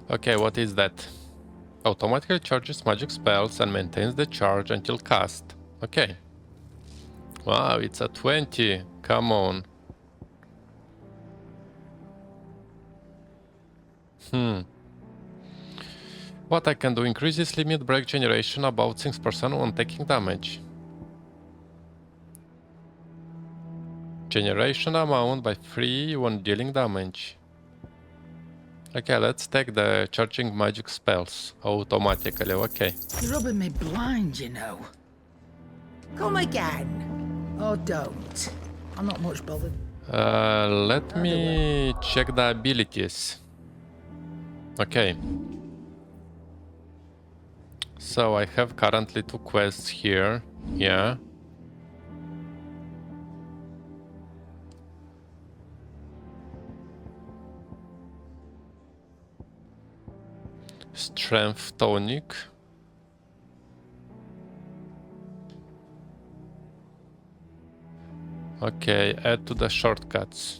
Okay, what is that? Automatically charges magic spells and maintains the charge until cast. Okay. Wow, it's a 20. Come on. What I can do? Increases limit break generation about 6% when taking damage. Generation amount by 3 when dealing damage. Okay, let's take the charging magic spells automatically, okay. You're rubbing me blind, you know. Come again. Or don't. I'm not much bothered. Let me check the abilities. Okay. So I have currently 2 quests here. Yeah. Strength tonic. Okay, add to the shortcuts.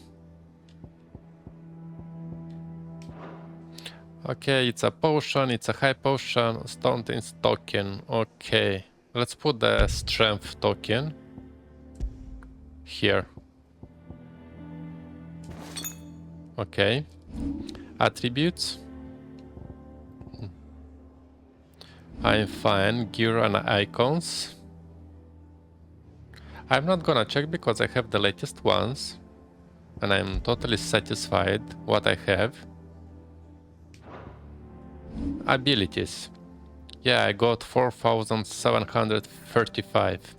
Okay, it's a potion, it's a high potion, stone is token. Okay, let's put the strength token here. Okay, attributes. I'm fine. Gear and icons. I'm not gonna check because I have the latest ones and I'm totally satisfied what I have. Abilities. Yeah, I got 4,735.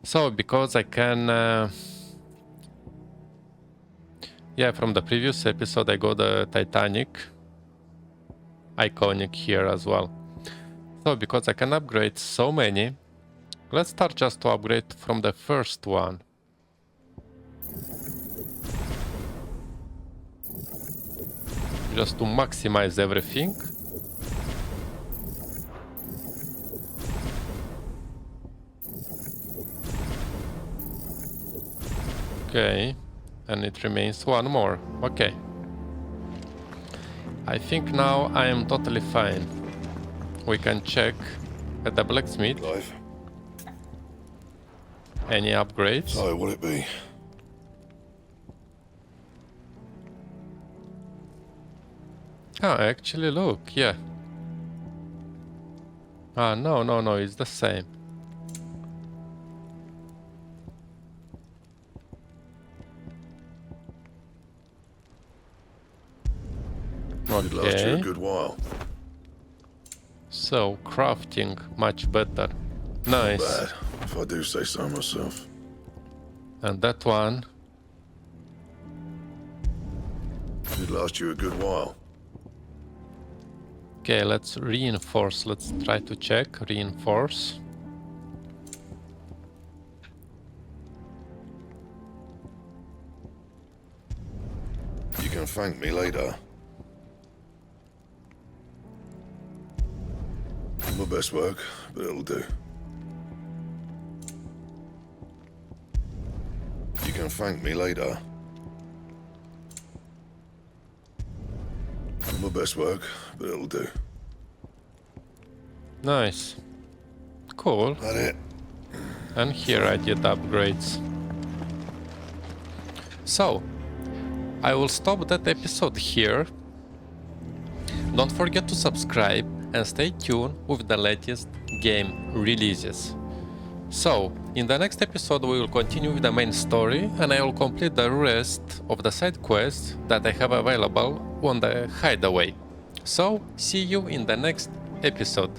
So because I can yeah, from the previous episode I got the Titanic iconic here as well. So because I can upgrade so many, let's start just to upgrade from the first one. Just to maximize everything. Okay, and it remains one more. Okay. I think now I am totally fine. We can check at the blacksmith. Live. Any upgrades? So, will it be? Oh, actually, look, yeah. Ah, no, it's the same. Should last you a good while. So, crafting, much better. Nice. Not bad, if I do say so myself. And that one. Should last you a good while. Okay, let's reinforce. Let's try to check. Reinforce. You can thank me later. My best work, but it'll do. You can thank me later. My best work, but it'll do. Nice. Cool. That it. And here I did upgrades. So, I will stop that episode here. Don't forget to subscribe and stay tuned with the latest game releases. So, in the next episode we will continue with the main story and I will complete the rest of the side quests that I have available on the hideaway. So, see you in the next episode.